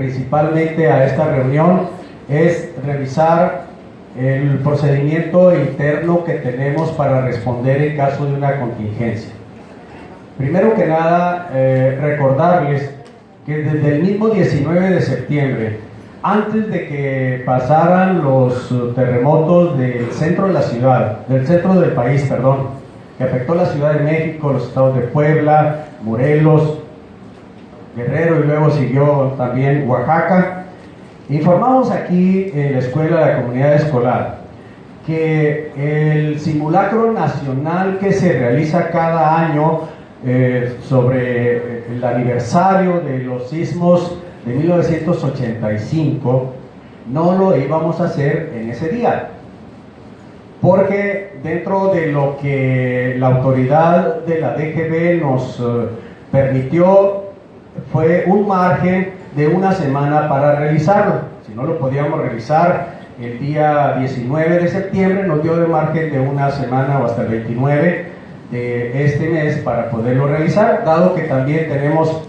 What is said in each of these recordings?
principalmente a esta reunión es revisar el procedimiento interno que tenemos para responder en caso de una contingencia. Primero que nada, recordarles que desde el mismo 19 de septiembre, antes de que pasaran los terremotos del centro de la ciudad, del centro del país, perdón, que afectó la Ciudad de México, los estados de Puebla, Morelos, Guerrero y luego siguió también Oaxaca, informamos aquí en la escuela de la comunidad escolar que el simulacro nacional que se realiza cada año sobre el aniversario de los sismos de 1985 no lo íbamos a hacer en ese día, porque dentro de lo que la autoridad de la DGB nos permitió fue un margen de una semana para realizarlo. Si no lo podíamos realizar el día 19 de septiembre, nos dio de margen de una semana o hasta el 29 de este mes para poderlo realizar, dado que también tenemos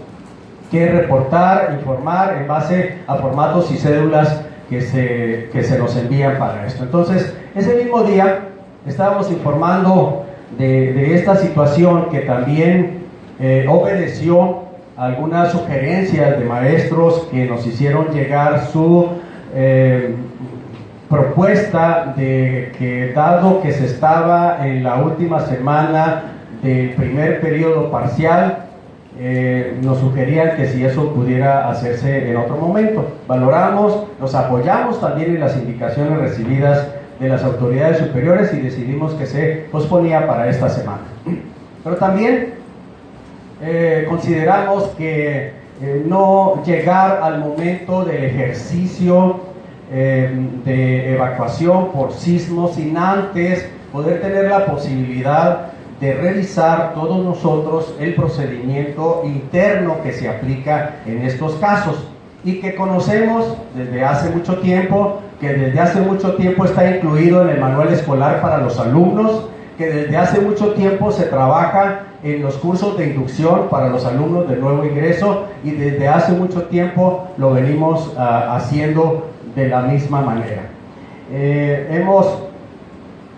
que reportar, informar en base a formatos y cédulas que se nos envían para esto. Entonces, ese mismo día estábamos informando de esta situación que también obedeció algunas sugerencias de maestros que nos hicieron llegar su propuesta de que, dado que se estaba en la última semana del primer periodo parcial, nos sugerían que si eso pudiera hacerse en otro momento. Valoramos, nos apoyamos también en las indicaciones recibidas de las autoridades superiores y decidimos que se posponía para esta semana. Pero también consideramos que no llegar al momento del ejercicio de evacuación por sismo sin antes poder tener la posibilidad de revisar todos nosotros el procedimiento interno que se aplica en estos casos y que conocemos desde hace mucho tiempo, que desde hace mucho tiempo está incluido en el manual escolar para los alumnos, que desde hace mucho tiempo se trabaja en los cursos de inducción para los alumnos de nuevo ingreso y desde hace mucho tiempo lo venimos haciendo de la misma manera. Hemos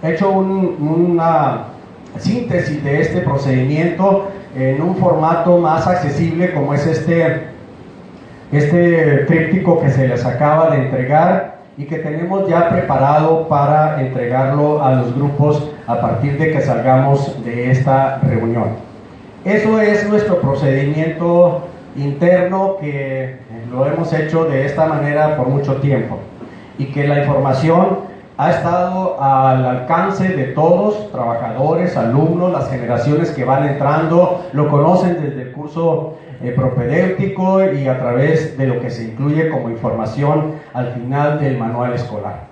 hecho una síntesis de este procedimiento en un formato más accesible como es este tríptico que se les acaba de entregar y que tenemos ya preparado para entregarlo a los grupos a partir de que salgamos de esta reunión. Eso es nuestro procedimiento interno, que lo hemos hecho de esta manera por mucho tiempo y que la información ha estado al alcance de todos, trabajadores, alumnos, las generaciones que van entrando, lo conocen desde el curso propedéutico y a través de lo que se incluye como información al final del manual escolar.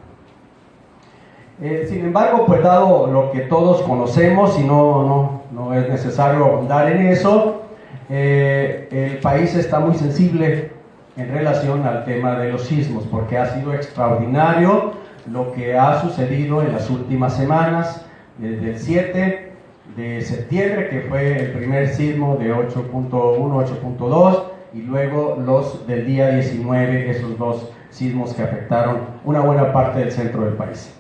Sin embargo, pues dado lo que todos conocemos y no es necesario ahondar en eso, el país está muy sensible en relación al tema de los sismos, porque ha sido extraordinario lo que ha sucedido en las últimas semanas, desde el 7 de septiembre, que fue el primer sismo de 8.1, 8.2, y luego los del día 19, esos dos sismos que afectaron una buena parte del centro del país.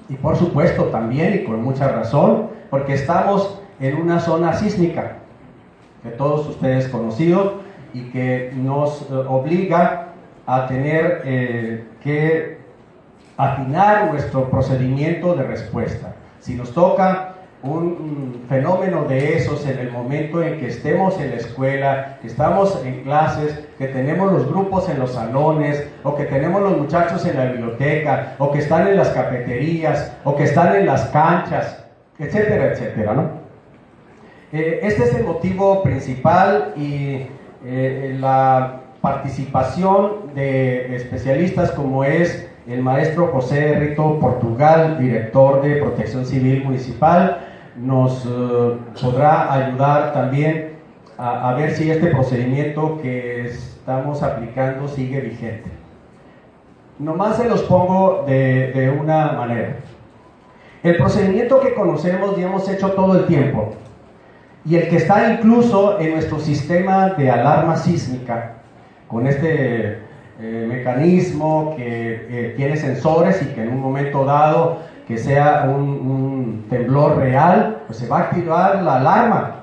Y por supuesto también, y con mucha razón, porque estamos en una zona sísmica, que todos ustedes conocidos, y que nos obliga a tener que afinar nuestro procedimiento de respuesta. Si nos toca un fenómeno de esos en el momento en que estemos en la escuela, que estamos en clases, que tenemos los grupos en los salones, o que tenemos los muchachos en la biblioteca, o que están en las cafeterías, o que están en las canchas, etcétera, etcétera, ¿no? Este es el motivo principal y la participación de especialistas como es el maestro José Rito Portugal, director de Protección Civil Municipal, nos podrá ayudar también a ver si este procedimiento que estamos aplicando sigue vigente. Nomás se los pongo de una manera. El procedimiento que conocemos y hemos hecho todo el tiempo, y el que está incluso en nuestro sistema de alarma sísmica, con este mecanismo que tiene sensores y que en un momento dado que sea un temblor real, pues se va a activar la alarma.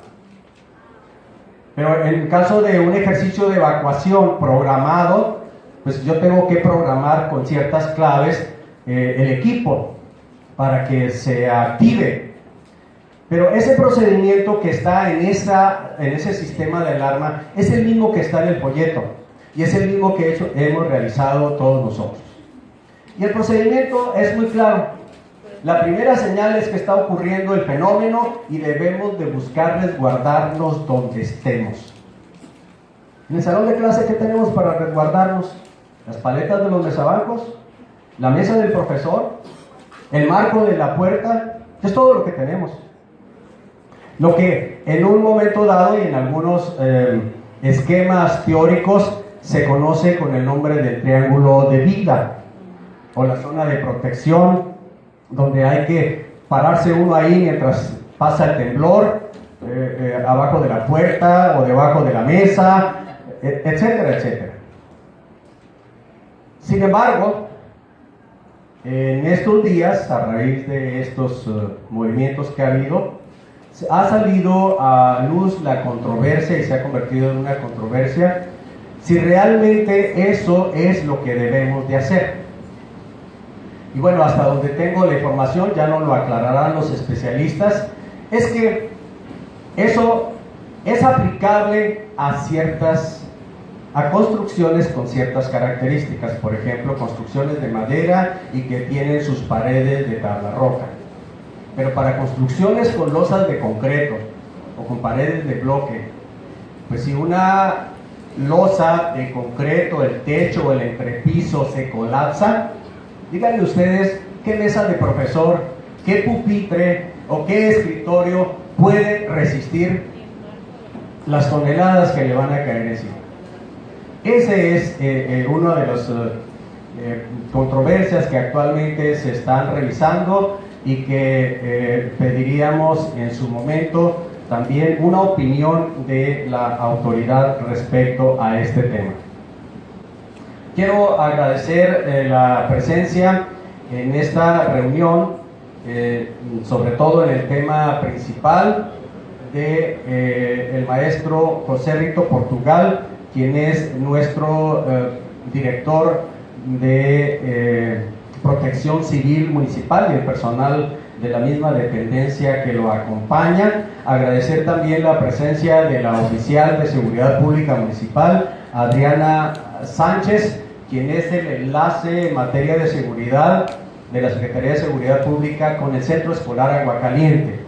Pero en caso de un ejercicio de evacuación programado, pues yo tengo que programar con ciertas claves el equipo para que se active. Pero ese procedimiento que está en ese sistema de alarma es el mismo que está en el folleto y es el mismo que hemos realizado todos nosotros. Y el procedimiento es muy claro. La primera señal es que está ocurriendo el fenómeno y debemos de buscar resguardarnos donde estemos. En el salón de clase, ¿qué tenemos para resguardarnos? Las paletas de los mesabancos, la mesa del profesor, el marco de la puerta, es todo lo que tenemos. Lo que en un momento dado y en algunos esquemas teóricos se conoce con el nombre del triángulo de vida o la zona de protección, donde hay que pararse uno ahí mientras pasa el temblor, abajo de la puerta o debajo de la mesa, etcétera, etcétera. Sin embargo, en estos días, a raíz de estos movimientos que ha habido, ha salido a luz la controversia y se ha convertido en una controversia si realmente eso es lo que debemos de hacer. Y bueno, hasta donde tengo la información, ya no lo aclararán los especialistas, es que eso es aplicable a construcciones con ciertas características, por ejemplo, construcciones de madera y que tienen sus paredes de tabla roca. Pero para construcciones con losas de concreto o con paredes de bloque, pues si una losa de concreto, el techo o el entrepiso se colapsa, díganme ustedes qué mesa de profesor, qué pupitre o qué escritorio puede resistir las toneladas que le van a caer encima. Ese es una de las controversias que actualmente se están revisando y que pediríamos en su momento también una opinión de la autoridad respecto a este tema. Quiero agradecer la presencia en esta reunión, sobre todo en el tema principal del maestro José Rito Portugal, quien es nuestro director de Protección Civil Municipal y el personal de la misma dependencia que lo acompaña. Agradecer también la presencia de la oficial de Seguridad Pública Municipal, Adriana Sánchez, quien es el enlace en materia de seguridad de la Secretaría de Seguridad Pública con el Centro Escolar Aguacaliente.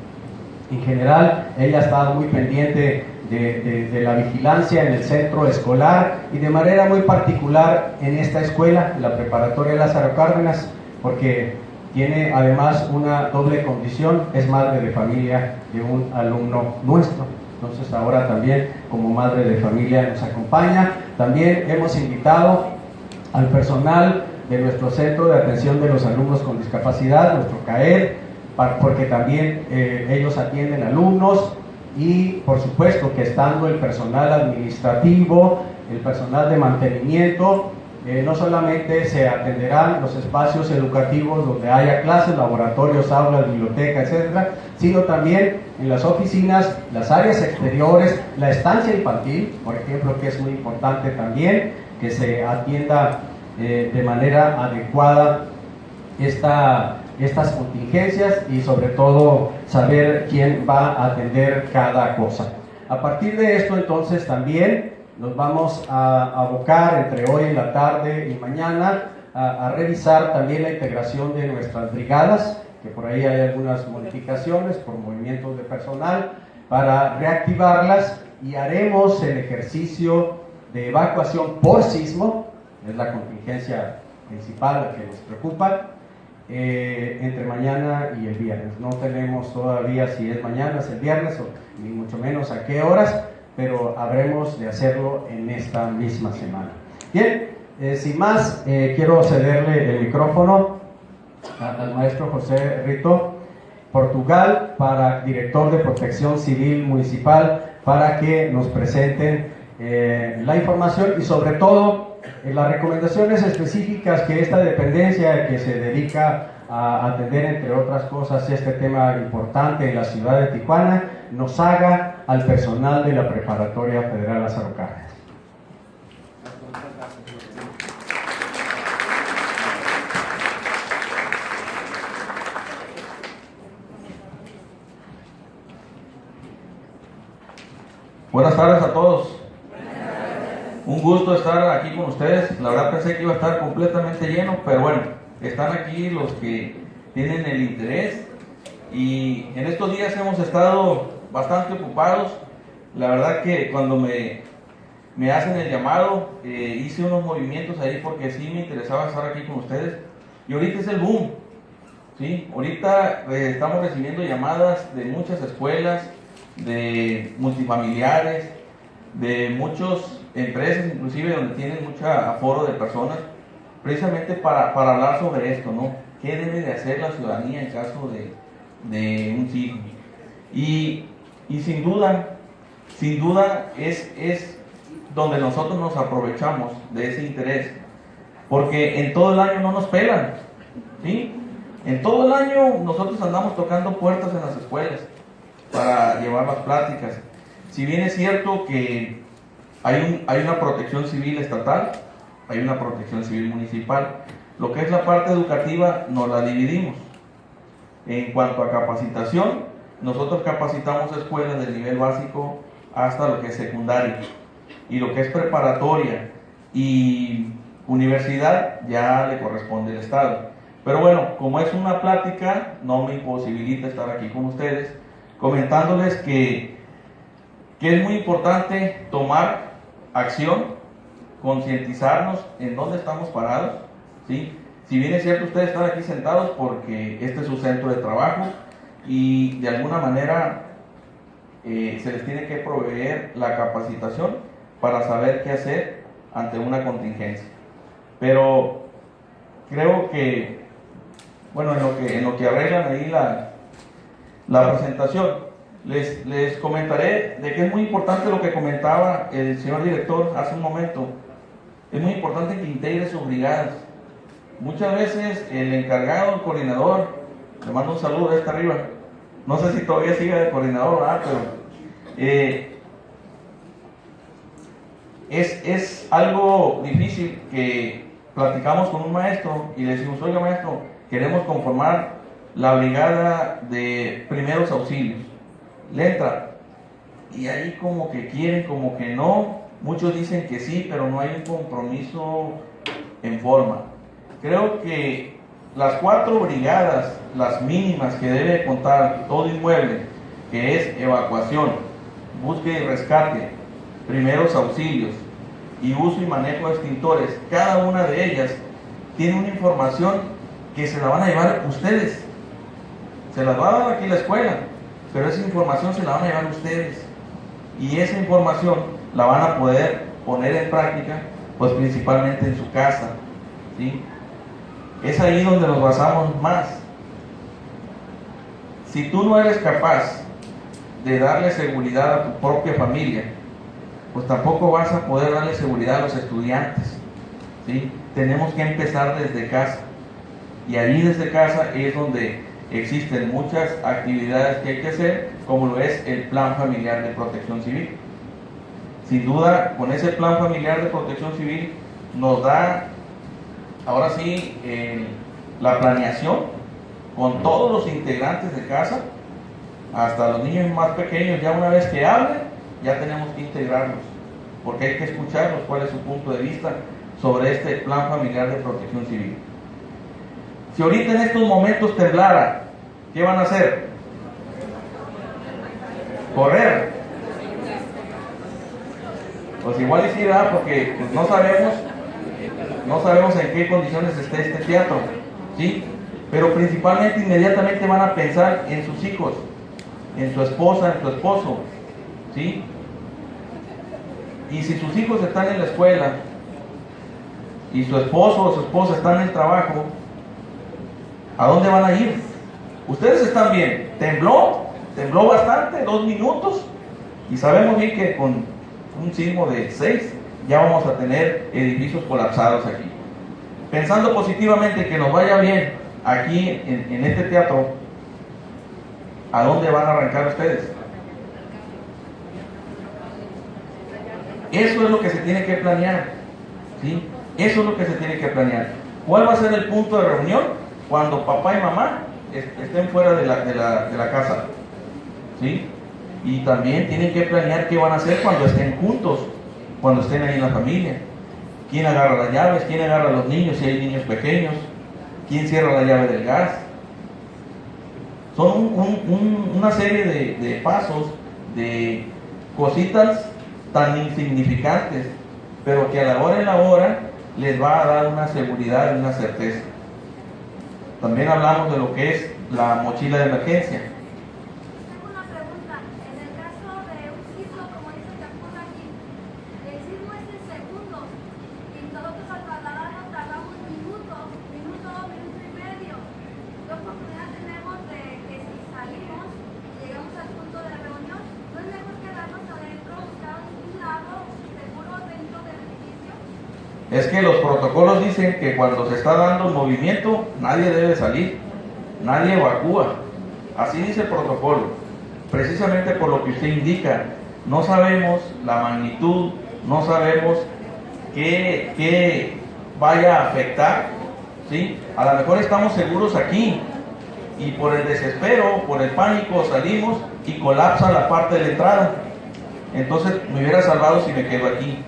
En general, ella ha estado muy pendiente de la vigilancia en el centro escolar y de manera muy particular en esta escuela, la Preparatoria Lázaro Cárdenas, porque tiene además una doble condición, es madre de familia de un alumno nuestro. Entonces ahora también como madre de familia nos acompaña. También hemos invitado al personal de nuestro Centro de Atención de los Alumnos con Discapacidad, nuestro CAED, porque también ellos atienden alumnos y por supuesto que estando el personal administrativo, el personal de mantenimiento, no solamente se atenderán los espacios educativos donde haya clases, laboratorios, aulas, biblioteca, etcétera, sino también en las oficinas, las áreas exteriores, la estancia infantil, por ejemplo, que es muy importante también, que se atienda de manera adecuada estas contingencias y sobre todo saber quién va a atender cada cosa. A partir de esto entonces también nos vamos a abocar entre hoy en la tarde y mañana a revisar también la integración de nuestras brigadas, que por ahí hay algunas modificaciones por movimientos de personal, para reactivarlas y haremos el ejercicio de evacuación por sismo, es la contingencia principal la que nos preocupa, entre mañana y el viernes. No tenemos todavía si es mañana, es el viernes, o ni mucho menos a qué horas, pero habremos de hacerlo en esta misma semana. Bien, sin más, quiero cederle el micrófono al maestro José Rito Portugal, director de Protección Civil Municipal, para que nos presenten la información y sobre todo Las recomendaciones específicas que esta dependencia que se dedica a atender, entre otras cosas, este tema importante en la ciudad de Tijuana, nos haga al personal de la Preparatoria Federal Lázaro Cárdenas. Buenas tardes a todos. Un gusto estar aquí con ustedes. La verdad pensé que iba a estar completamente lleno, pero bueno, están aquí los que tienen el interés, y en estos días hemos estado bastante ocupados. La verdad que cuando me hacen el llamado, hice unos movimientos ahí porque sí me interesaba estar aquí con ustedes, y ahorita es el boom, ¿sí? Ahorita estamos recibiendo llamadas de muchas escuelas, de multifamiliares, de muchas empresas inclusive donde tienen mucho aforo de personas, precisamente para hablar sobre esto, ¿no? ¿Qué debe de hacer la ciudadanía en caso de un sismo? Y sin duda es donde nosotros nos aprovechamos de ese interés, porque en todo el año no nos pelan, ¿sí? En todo el año nosotros andamos tocando puertas en las escuelas para llevar las pláticas. Si bien es cierto que hay una protección civil estatal, hay una protección civil municipal, lo que es la parte educativa nos la dividimos. En cuanto a capacitación, nosotros capacitamos escuelas del nivel básico hasta lo que es secundaria, y lo que es preparatoria y universidad ya le corresponde al Estado. Pero bueno, como es una plática, no me imposibilita estar aquí con ustedes comentándoles que es muy importante tomar acción, concientizarnos en dónde estamos parados, ¿sí? Si bien es cierto, ustedes están aquí sentados porque este es su centro de trabajo, y de alguna manera se les tiene que proveer la capacitación para saber qué hacer ante una contingencia. Pero creo que, bueno, en lo que arreglan ahí la presentación, les comentaré de que es muy importante lo que comentaba el señor director hace un momento. Es muy importante que integre sus brigadas. Muchas veces el encargado, el coordinador, le mando un saludo de esta arriba, no sé si todavía sigue de coordinador, ¿verdad? Pero es algo difícil que platicamos con un maestro y le decimos: oiga maestro, queremos conformar la brigada de primeros auxilios. Le entra, y ahí como que quieren, como que no. Muchos dicen que sí, pero no hay un compromiso en forma. Creo que las 4 brigadas, las mínimas que debe contar todo inmueble, que es evacuación, búsqueda y rescate, primeros auxilios y uso y manejo de extintores, cada una de ellas tiene una información que se la van a llevar ustedes. Se las va a dar aquí la escuela, pero esa información se la van a llevar ustedes, y esa información la van a poder poner en práctica, pues principalmente en su casa, ¿sí? Es ahí donde nos basamos más. Si tú no eres capaz de darle seguridad a tu propia familia, pues tampoco vas a poder darle seguridad a los estudiantes, ¿sí? Tenemos que empezar desde casa, y allí desde casa es donde existen muchas actividades que hay que hacer, como lo es el Plan Familiar de Protección Civil. Sin duda, con ese Plan Familiar de Protección Civil nos da, ahora sí, la planeación con todos los integrantes de casa, hasta los niños más pequeños. Ya una vez que hablen, ya tenemos que integrarlos, porque hay que escucharlos cuál es su punto de vista sobre este Plan Familiar de Protección Civil. Si ahorita en estos momentos temblara, ¿qué van a hacer? Correr. Pues igual y sí, ¿verdad? Porque pues no sabemos en qué condiciones esté este teatro, ¿sí? Pero principalmente, inmediatamente van a pensar en sus hijos, en su esposa, en su esposo, ¿sí? Y si sus hijos están en la escuela y su esposo o su esposa están en el trabajo, ¿a dónde van a ir? Ustedes están bien. Tembló bastante, 2 minutos, y sabemos bien que con un sismo de 6 ya vamos a tener edificios colapsados aquí. Pensando positivamente que nos vaya bien aquí en este teatro, ¿a dónde van a arrancar ustedes? Eso es lo que se tiene que planear, ¿sí? Eso es lo que se tiene que planear. ¿Cuál va a ser el punto de reunión? Cuando papá y mamá estén fuera de la casa, ¿sí? Y también tienen que planear qué van a hacer cuando estén juntos, cuando estén ahí en la familia. ¿Quién agarra las llaves? ¿Quién agarra a los niños si hay niños pequeños? ¿Quién cierra la llave del gas? Son una serie de pasos, de cositas tan insignificantes, pero que a la hora les va a dar una seguridad y una certeza. También hablamos de lo que es la mochila de emergencia. Tengo una pregunta. En el caso de un sismo, como dice que ocurre aquí, el sismo es en segundos y nosotros al trasladarnos tardamos minuto y medio. ¿Qué oportunidad tenemos de que si salimos y llegamos al punto de reunión, no es mejor quedarnos adentro, buscar un lado seguro dentro del edificio? Es que los protocolos dicen que cuando se está dando un movimiento, nadie debe salir, nadie evacúa. Así dice el protocolo, precisamente por lo que usted indica. No sabemos la magnitud, no sabemos qué vaya a afectar, ¿sí? A lo mejor estamos seguros aquí y por el desespero, por el pánico salimos y colapsa la parte de la entrada. Entonces me hubiera salvado si me quedo aquí.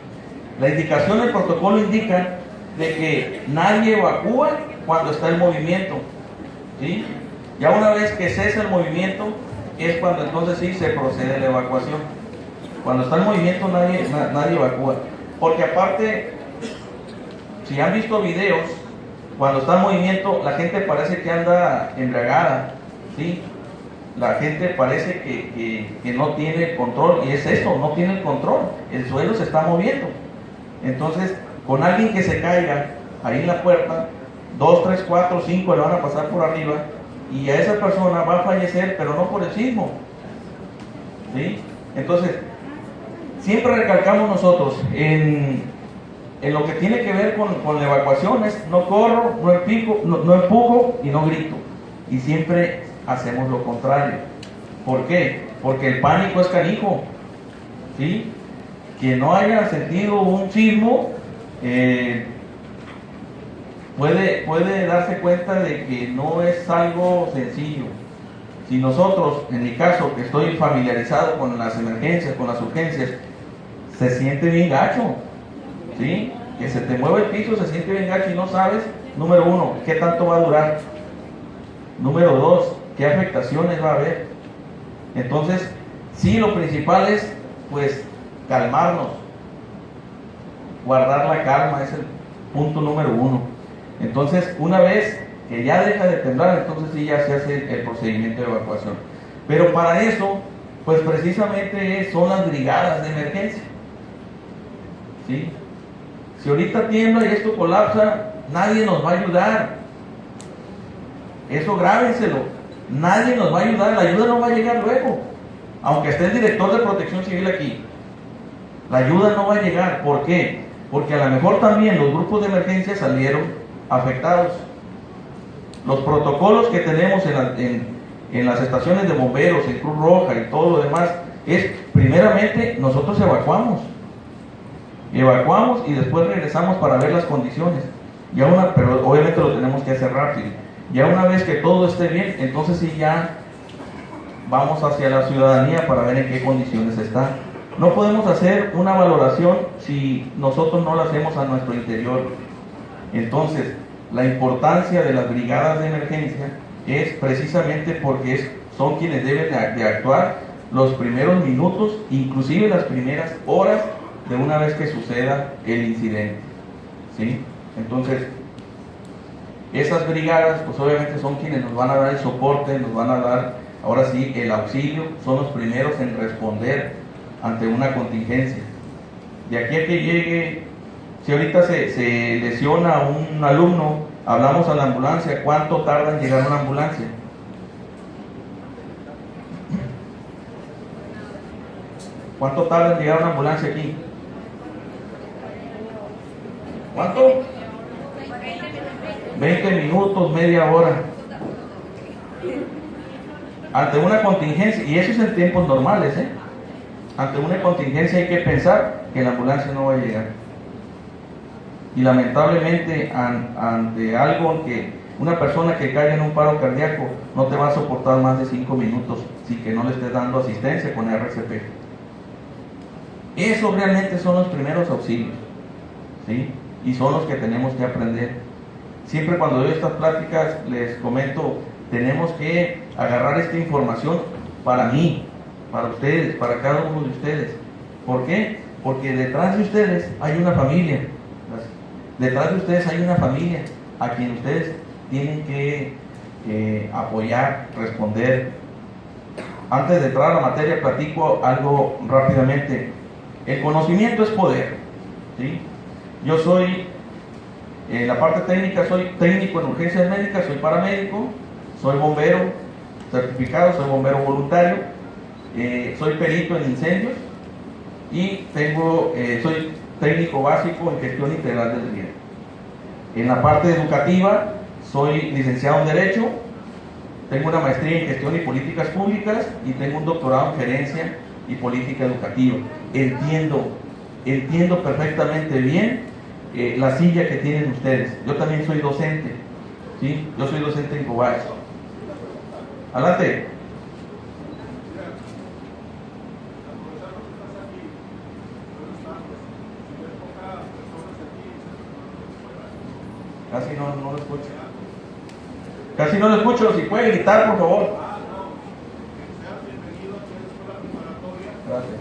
La indicación del protocolo indica de que nadie evacúa cuando está el movimiento, ¿sí? Ya una vez que cesa el movimiento es cuando entonces sí se procede a la evacuación. Cuando está el movimiento nadie evacúa. Porque aparte, si han visto videos, cuando está en movimiento la gente parece que anda embriagada, ¿sí? La gente parece que no tiene control, y es eso, no tiene el control, el suelo se está moviendo. Entonces, con alguien que se caiga ahí en la puerta, 2, 3, 4, 5 le van a pasar por arriba, y a esa persona va a fallecer, pero no por el sismo, ¿sí? Entonces, siempre recalcamos nosotros en lo que tiene que ver con la evacuación es no corro, no empujo y no grito. Y siempre hacemos lo contrario. ¿Por qué? Porque el pánico es canijo, ¿sí? Quien no haya sentido un sismo puede darse cuenta de que no es algo sencillo. Si nosotros, en mi caso, que estoy familiarizado con las emergencias, con las urgencias, se siente bien gacho, ¿sí? Que se te mueve el piso, se siente bien gacho y no sabes, número uno, qué tanto va a durar. Número dos, qué afectaciones va a haber. Entonces, sí, lo principal es, pues, calmarnos. Guardar la calma es el punto número uno. Entonces, una vez que ya deja de temblar, entonces sí ya se hace el procedimiento de evacuación. Pero para eso, pues precisamente son las brigadas de emergencia, ¿sí? Si ahorita tiembla y esto colapsa, nadie nos va a ayudar. Eso grábenselo. Nadie nos va a ayudar, la ayuda no va a llegar luego. Aunque esté el director de Protección Civil aquí, la ayuda no va a llegar. ¿Por qué? Porque a lo mejor también los grupos de emergencia salieron afectados. Los protocolos que tenemos en las estaciones de bomberos, en Cruz Roja y todo lo demás, es primeramente nosotros evacuamos y después regresamos para ver las condiciones. Pero obviamente lo tenemos que hacer rápido. Ya una vez que todo esté bien, entonces sí ya vamos hacia la ciudadanía para ver en qué condiciones está. No podemos hacer una valoración si nosotros no la hacemos a nuestro interior. Entonces, la importancia de las brigadas de emergencia es precisamente porque son quienes deben de actuar los primeros minutos, inclusive las primeras horas de una vez que suceda el incidente, ¿sí? Entonces, esas brigadas, pues obviamente son quienes nos van a dar el soporte, nos van a dar, ahora sí, el auxilio, son los primeros en responder ante una contingencia. De aquí a que llegue, si ahorita se lesiona un alumno, hablamos a la ambulancia, ¿cuánto tarda en llegar una ambulancia? ¿Cuánto tarda en llegar una ambulancia aquí? ¿Cuánto? 20 minutos, media hora. Ante una contingencia, y eso es en tiempos normales, ante una contingencia hay que pensar que la ambulancia no va a llegar. Y lamentablemente ante algo que una persona que caiga en un paro cardíaco no te va a soportar más de 5 minutos si que no le estés dando asistencia con RCP. Esos realmente son los primeros auxilios, ¿sí? Y son los que tenemos que aprender. Siempre cuando doy estas pláticas les comento, tenemos que agarrar esta información para mí, para ustedes, para cada uno de ustedes. ¿Por qué? Porque detrás de ustedes hay una familia. Detrás de ustedes hay una familia a quien ustedes tienen que apoyar, responder. Antes de entrar a la materia, platico algo rápidamente. El conocimiento es poder, ¿sí? Yo soy, en la parte técnica, soy técnico en urgencias médicas, soy paramédico, soy bombero certificado, soy bombero voluntario, soy perito en incendios y soy técnico básico en gestión integral del riesgo. En la parte educativa, soy licenciado en Derecho, tengo una maestría en gestión y políticas públicas y tengo un doctorado en gerencia y política educativa. Entiendo perfectamente bien la silla que tienen ustedes. Yo también soy docente, ¿sí? Yo soy docente en Cobach. Adelante. Casi no lo escucho. Casi no lo escucho. Si puede gritar, por favor. Gracias.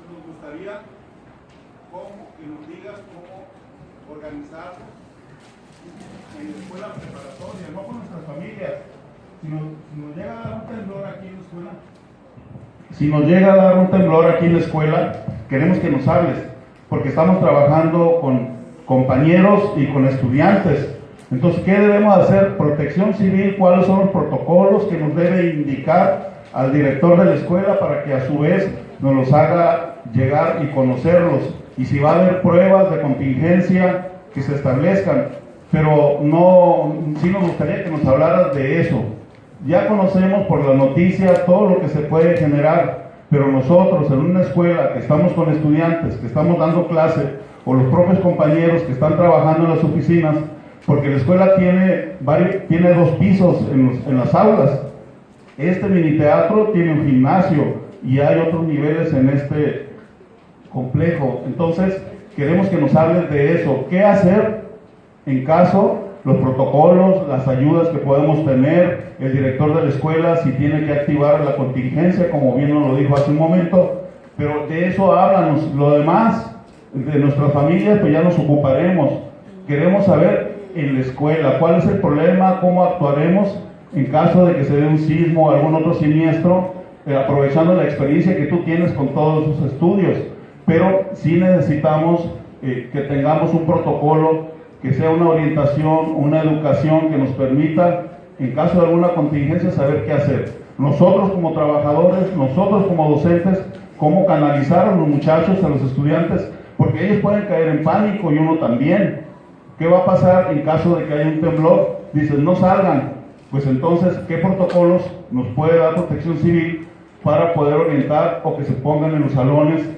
Nos gustaría que nos digas cómo organizarnos en la escuela preparatoria, no con nuestras familias. Si nos llega a dar un temblor aquí en la escuela, queremos que nos hables, porque estamos trabajando con compañeros y con estudiantes. Entonces, ¿qué debemos hacer? Protección civil, ¿cuáles son los protocolos que nos debe indicar al director de la escuela para que a su vez nos los haga llegar y conocerlos? Y si va a haber pruebas de contingencia, que se establezcan. Pero no, sí nos gustaría que nos hablaras de eso. Ya conocemos por las noticias todo lo que se puede generar, pero nosotros en una escuela que estamos con estudiantes, que estamos dando clase, o los propios compañeros que están trabajando en las oficinas, porque la escuela tiene 2 pisos en las aulas. Este mini teatro tiene un gimnasio y hay otros niveles en este complejo. Entonces, queremos que nos hables de eso. ¿Qué hacer en caso, los protocolos, las ayudas que podemos tener, el director de la escuela si tiene que activar la contingencia, como bien nos lo dijo hace un momento? Pero de eso háblanos. Lo demás, de nuestras familias, pues ya nos ocuparemos. Queremos saber en la escuela cuál es el problema, cómo actuaremos en caso de que se dé un sismo o algún otro siniestro, aprovechando la experiencia que tú tienes con todos sus estudios. Pero sí necesitamos que tengamos un protocolo, que sea una orientación, una educación que nos permita, en caso de alguna contingencia, saber qué hacer. Nosotros como trabajadores, nosotros como docentes, cómo canalizar a los muchachos, a los estudiantes, porque ellos pueden caer en pánico y uno también. ¿Qué va a pasar en caso de que haya un temblor? Dicen, no salgan. Pues entonces, ¿qué protocolos nos puede dar Protección Civil para poder orientar o que se pongan en los salones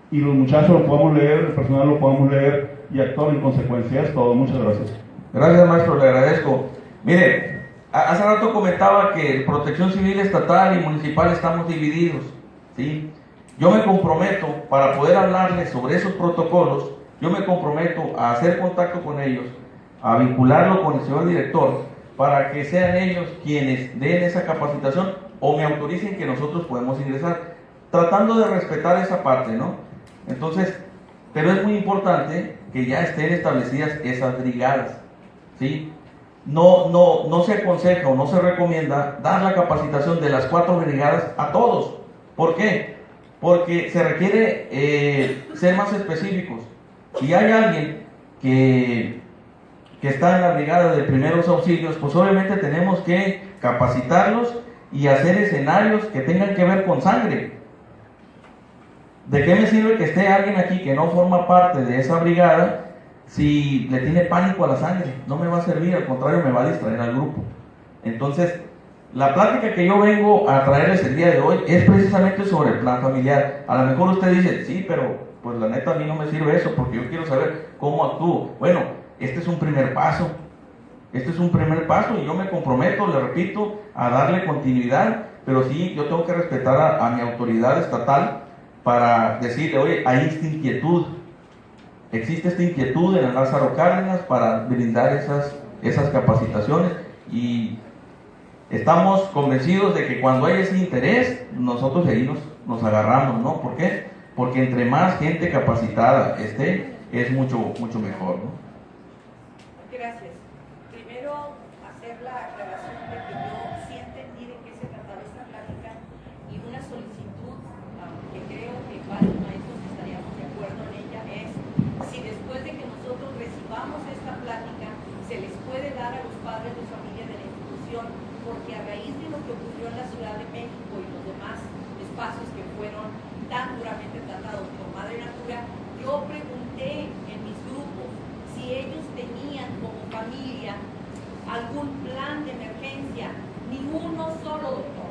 y los muchachos lo podamos leer, el personal lo podamos leer y actuar en consecuencia? Es todo. Muchas gracias. Gracias, maestro, le agradezco. Mire, hace rato comentaba que Protección Civil estatal y municipal estamos divididos, ¿sí? Yo me comprometo, para poder hablarles sobre esos protocolos, yo me comprometo a hacer contacto con ellos, a vincularlo con el señor director, para que sean ellos quienes den esa capacitación o me autoricen que nosotros podemos ingresar, tratando de respetar esa parte, ¿no? Entonces, pero es muy importante que ya estén establecidas esas brigadas, ¿sí? No se aconseja o no se recomienda dar la capacitación de las 4 brigadas a todos. ¿Por qué? Porque se requiere ser más específicos. Si hay alguien que está en la brigada de primeros auxilios, pues obviamente tenemos que capacitarlos y hacer escenarios que tengan que ver con sangre. ¿De qué me sirve que esté alguien aquí que no forma parte de esa brigada si le tiene pánico a la sangre? No me va a servir, al contrario, me va a distraer al grupo. Entonces, la plática que yo vengo a traerles el día de hoy es precisamente sobre el plan familiar. A lo mejor usted dice, sí, pero pues la neta a mí no me sirve eso porque yo quiero saber cómo actúo. Bueno, este es un primer paso. Este es un primer paso y yo me comprometo, le repito, a darle continuidad, pero sí, yo tengo que respetar a mi autoridad estatal para decirle, oye, hay esta inquietud, existe esta inquietud en el Lázaro Cárdenas para brindar esas capacitaciones y estamos convencidos de que cuando hay ese interés, nosotros ahí nos agarramos, ¿no? ¿Por qué? Porque entre más gente capacitada esté, es mucho mejor, ¿no? Gracias. Primero, hacer la aclaración de que yo sí entendí de qué se trataba esta plática y una solicitud que creo que varios maestros estaríamos de acuerdo en ella es si después de que nosotros recibamos esta plática se les puede dar a los padres de familia de la institución, porque a raíz de lo que ocurrió en la Ciudad de México y los demás espacios que fueron tan duramente tratados por Madre Natura, yo pregunté en mis grupos si ellos tenían como familia algún plan de emergencia. Ni uno solo, doctor,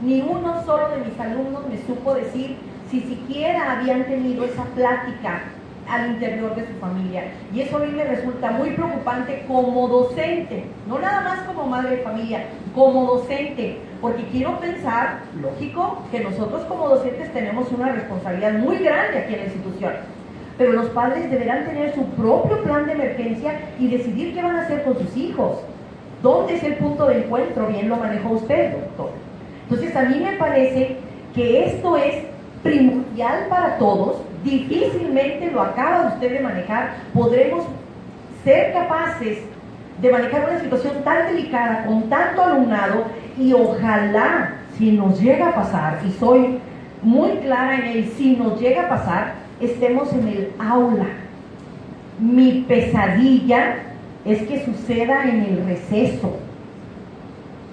ni uno solo de mis alumnos me supo decir si siquiera habían tenido esa plática al interior de su familia. Y eso a mí me resulta muy preocupante como docente, no nada más como madre de familia, como docente, porque quiero pensar, lógico, que nosotros como docentes tenemos una responsabilidad muy grande aquí en la institución, pero los padres deberán tener su propio plan de emergencia y decidir qué van a hacer con sus hijos. ¿Dónde es el punto de encuentro? Bien lo manejó usted, doctor. Entonces a mí me parece que esto es primordial para todos, difícilmente lo acaba usted de manejar, podremos ser capaces de manejar una situación tan delicada con tanto alumnado y ojalá, si nos llega a pasar, y soy muy clara en el si nos llega a pasar, estemos en el aula. Mi pesadilla es que suceda en el receso.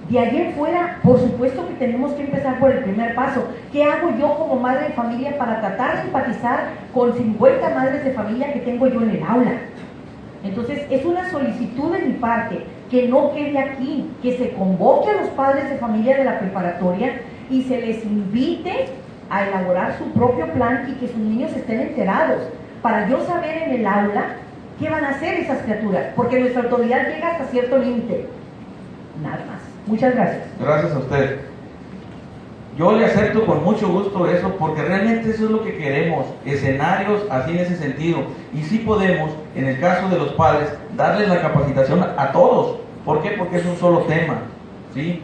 De allí en fuera, por supuesto que tenemos que empezar por el primer paso. ¿Qué hago yo como madre de familia para tratar de empatizar con 50 madres de familia que tengo yo en el aula? Entonces, es una solicitud de mi parte que no quede aquí, que se convoque a los padres de familia de la preparatoria y se les invite a elaborar su propio plan y que sus niños estén enterados, para yo saber en el aula qué van a hacer esas criaturas, porque nuestra autoridad llega hasta cierto límite. Nada más. Muchas gracias. Gracias a usted. Yo le acepto con mucho gusto eso, porque realmente eso es lo que queremos, escenarios así en ese sentido. Y sí podemos, en el caso de los padres, darles la capacitación a todos. ¿Por qué? Porque es un solo tema, ¿sí?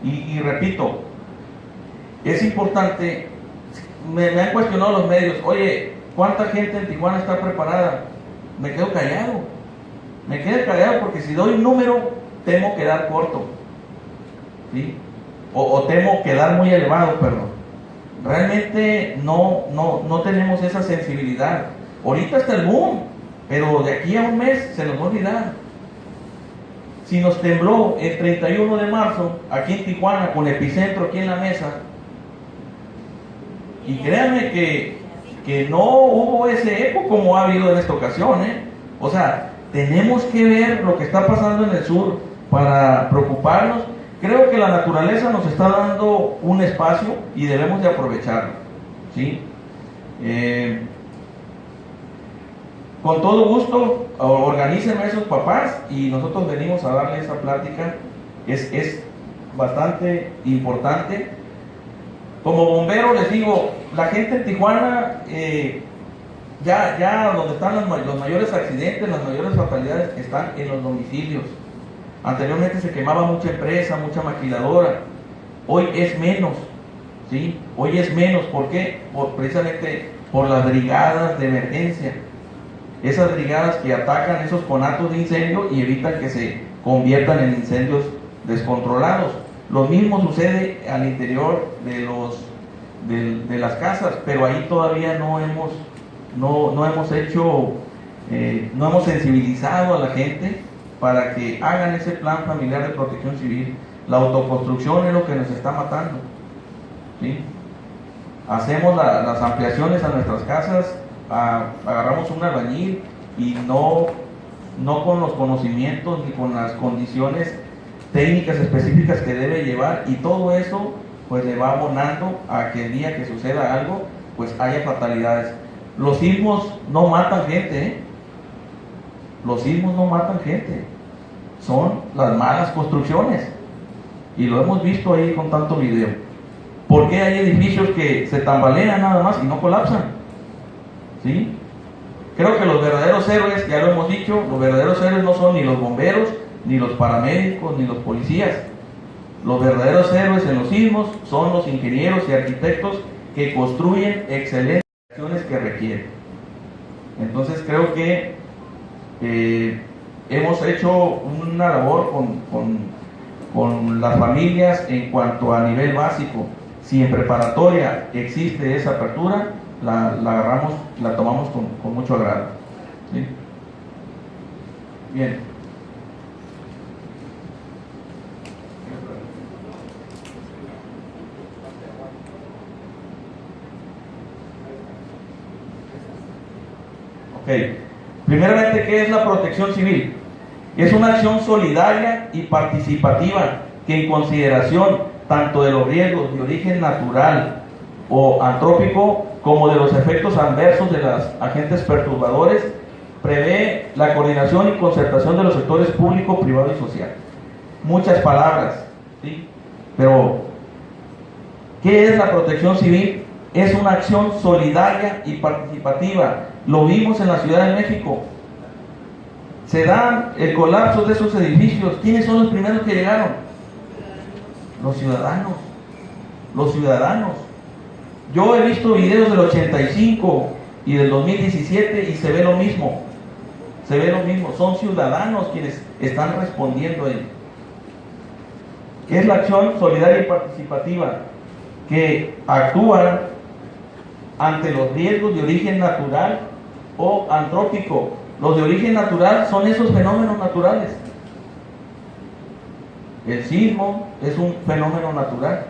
Y repito, es importante, me han cuestionado los medios, oye, ¿cuánta gente en Tijuana está preparada? Me quedo callado porque si doy un número, temo quedar corto, ¿sí? O temo quedar muy elevado, perdón. Realmente no tenemos esa sensibilidad. Ahorita está el boom, pero de aquí a un mes se nos va a olvidar. Si nos tembló el 31 de marzo, aquí en Tijuana, con epicentro aquí en la mesa, y créanme que no hubo ese eco como ha habido en esta ocasión, ¿eh? O sea, tenemos que ver lo que está pasando en el sur para preocuparnos. Creo que la naturaleza nos está dando un espacio y debemos de aprovecharlo, ¿sí? Con todo gusto, organícenme a esos papás y nosotros venimos a darle esa plática. Es bastante importante. Como bombero les digo, la gente en Tijuana, ya donde están los mayores accidentes, las mayores fatalidades, están en los domicilios. Anteriormente se quemaba mucha empresa, mucha maquiladora. Hoy es menos, ¿sí? Hoy es menos. ¿Por qué? Precisamente por las brigadas de emergencia. Esas brigadas que atacan esos conatos de incendio y evitan que se conviertan en incendios descontrolados. Lo mismo sucede al interior de las casas, pero ahí todavía no hemos sensibilizado a la gente para que hagan ese plan familiar de protección civil. La autoconstrucción es lo que nos está matando, ¿sí? Hacemos las ampliaciones a nuestras casas, agarramos un albañil y no con los conocimientos ni con las condiciones técnicas específicas que debe llevar, y todo eso pues le va abonando a que el día que suceda algo pues haya fatalidades. Los sismos no matan gente, ¿eh? Los sismos no matan gente, son las malas construcciones, y lo hemos visto ahí con tanto video. ¿Por qué hay edificios que se tambalean nada más y no colapsan? ¿Sí? Creo que los verdaderos héroes, ya lo hemos dicho, los verdaderos héroes no son ni los bomberos, ni los paramédicos, ni los policías. Los verdaderos héroes en los sismos son los ingenieros y arquitectos que construyen excelentes acciones que requieren. Entonces creo que hemos hecho una labor con las familias en cuanto a nivel básico. Si en preparatoria existe esa apertura, la agarramos, la tomamos con mucho agrado, ¿sí? Bien. Ok. Primeramente, ¿qué es la protección civil? Es una acción solidaria y participativa que, en consideración tanto de los riesgos de origen natural o antrópico como de los efectos adversos de los agentes perturbadores, prevé la coordinación y concertación de los sectores público, privado y social. Muchas palabras, ¿sí? Pero ¿qué es la protección civil? Es una acción solidaria y participativa. Lo vimos en la Ciudad de México. Se da el colapso de esos edificios. ¿Quiénes son los primeros que llegaron? Los ciudadanos. Los ciudadanos. Yo he visto videos del 85 y del 2017 y se ve lo mismo. Se ve lo mismo. Son ciudadanos quienes están respondiendo a ello. ¿Qué es la acción solidaria y participativa? Que actúan ante los riesgos de origen natural o antrópico. Los de origen natural son esos fenómenos naturales. El sismo es un fenómeno natural,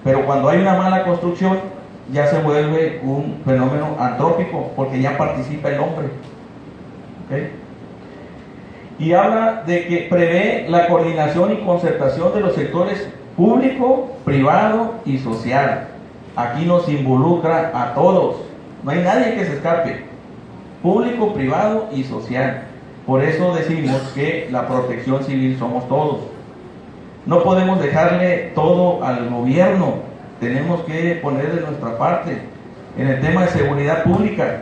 pero cuando hay una mala construcción ya se vuelve un fenómeno antrópico porque ya participa el hombre. ¿Okay? Y habla de que prevé la coordinación y concertación de los sectores público, privado y social. Aquí nos involucra a todos, no hay nadie que se escape, público, privado y social. Por eso decimos que la protección civil somos todos. No podemos dejarle todo al gobierno, tenemos que poner de nuestra parte. En el tema de seguridad pública,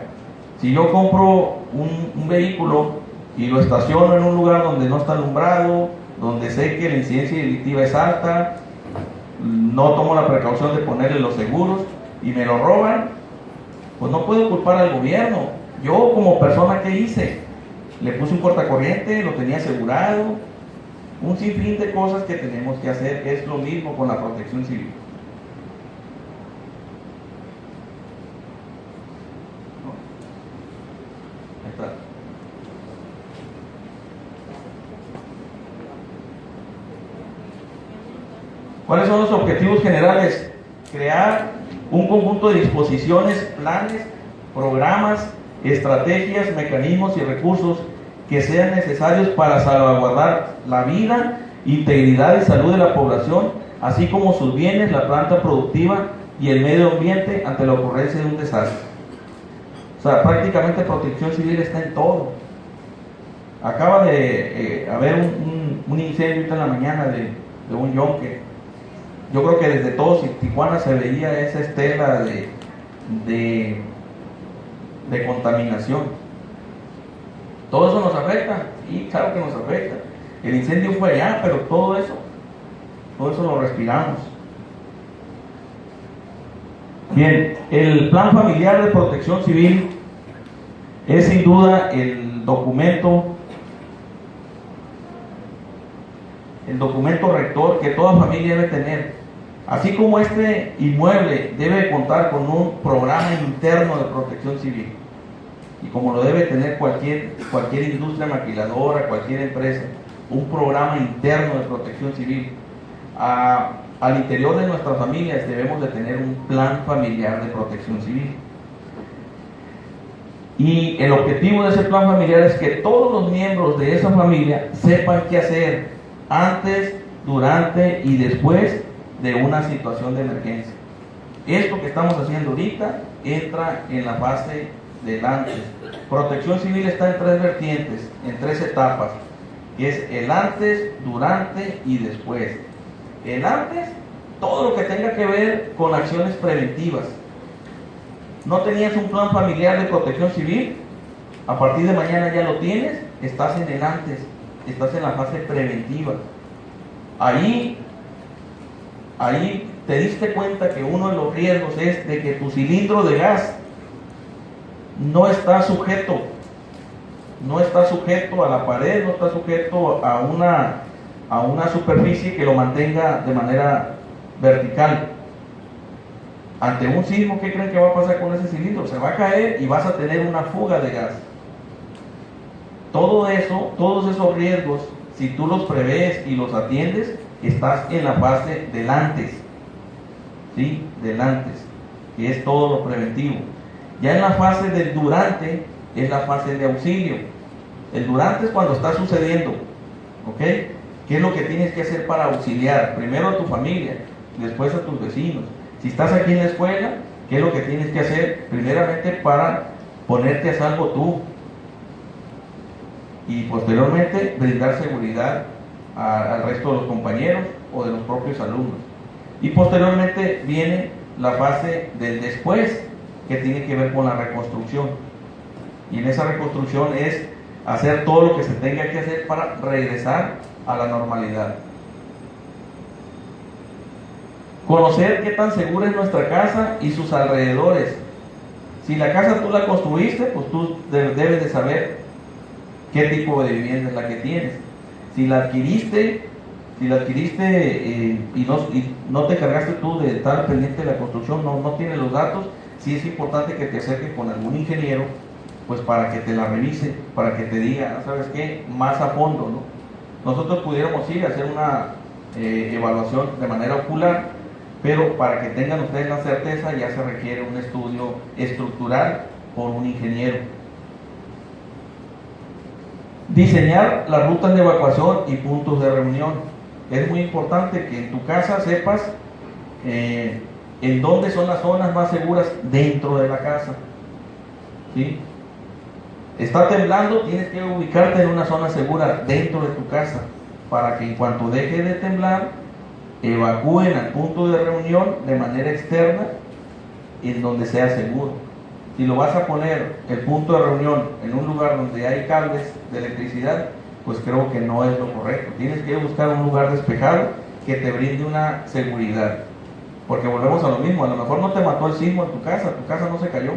si yo compro un vehículo y lo estaciono en un lugar donde no está alumbrado, donde sé que la incidencia delictiva es alta, no tomo la precaución de ponerle los seguros y me lo roban, pues no puedo culpar al gobierno. Yo como persona, ¿qué hice? Le puse un cortacorriente, lo tenía asegurado, un sinfín de cosas que tenemos que hacer. Es lo mismo con la protección civil. ¿No? Ahí está. ¿Cuáles son los objetivos generales? Crear un conjunto de disposiciones, planes, programas, estrategias, mecanismos y recursos que sean necesarios para salvaguardar la vida, integridad y salud de la población, así como sus bienes, la planta productiva y el medio ambiente ante la ocurrencia de un desastre. O sea, prácticamente protección civil está en todo. Acaba de haber un incendio en la mañana de un yonque. Yo creo que desde todos Tijuana se veía esa estela de contaminación. ¿Todo eso nos afecta? Sí, claro que nos afecta. El incendio fue allá, pero todo eso lo respiramos. Bien, el Plan Familiar de Protección Civil es sin duda el documento rector que toda familia debe tener. Así como este inmueble debe contar con un programa interno de protección civil, y como lo debe tener cualquier industria maquiladora, cualquier empresa, un programa interno de protección civil. al interior de nuestras familias debemos de tener un plan familiar de protección civil. Y el objetivo de ese plan familiar es que todos los miembros de esa familia sepan qué hacer antes, durante y después de una situación de emergencia. Esto que estamos haciendo ahorita entra en la fase del antes. Protección civil está en 3 vertientes, en 3 etapas, que es el antes, durante y después. El antes, todo lo que tenga que ver con acciones preventivas. ¿No tenías un plan familiar de protección civil? A partir de mañana ya lo tienes, estás en el antes, estás en la fase preventiva. Ahí te diste cuenta que uno de los riesgos es de que tu cilindro de gas no está sujeto a la pared, no está sujeto a una superficie que lo mantenga de manera vertical. Ante un sismo, ¿qué creen que va a pasar con ese cilindro? Se va a caer y vas a tener una fuga de gas. Todo eso, todos esos riesgos, si tú los prevés y los atiendes, estás en la fase del antes, ¿sí? Del antes, que es todo lo preventivo. Ya en la fase del durante, es la fase de auxilio. El durante es cuando está sucediendo, ¿ok? ¿Qué es lo que tienes que hacer para auxiliar? Primero a tu familia, después a tus vecinos. Si estás aquí en la escuela, ¿qué es lo que tienes que hacer? Primeramente para ponerte a salvo tú y posteriormente brindar seguridad al resto de los compañeros o de los propios alumnos. Y posteriormente viene la fase del después, que tiene que ver con la reconstrucción. Y en esa reconstrucción es hacer todo lo que se tenga que hacer para regresar a la normalidad. Conocer qué tan segura es nuestra casa y sus alrededores. Si la casa tú la construiste, pues tú debes de saber qué tipo de vivienda es la que tienes. Si la adquiriste y no te cargaste tú de estar pendiente de la construcción, no tienes los datos, sí es importante que te acerques con algún ingeniero, pues para que te la revise, para que te diga, ¿sabes qué? Más a fondo, ¿no? Nosotros pudiéramos ir a hacer una evaluación de manera ocular, pero para que tengan ustedes la certeza ya se requiere un estudio estructural por un ingeniero. Diseñar las rutas de evacuación y puntos de reunión. Es muy importante que en tu casa sepas en dónde son las zonas más seguras dentro de la casa, ¿sí? Está temblando, tienes que ubicarte en una zona segura dentro de tu casa para que en cuanto deje de temblar evacúen al punto de reunión de manera externa en donde sea seguro. Si lo vas a poner el punto de reunión en un lugar donde hay cables de electricidad, pues creo que no es lo correcto. Tienes que buscar un lugar despejado que te brinde una seguridad, porque volvemos a lo mismo. A lo mejor no te mató el sismo en tu casa no se cayó,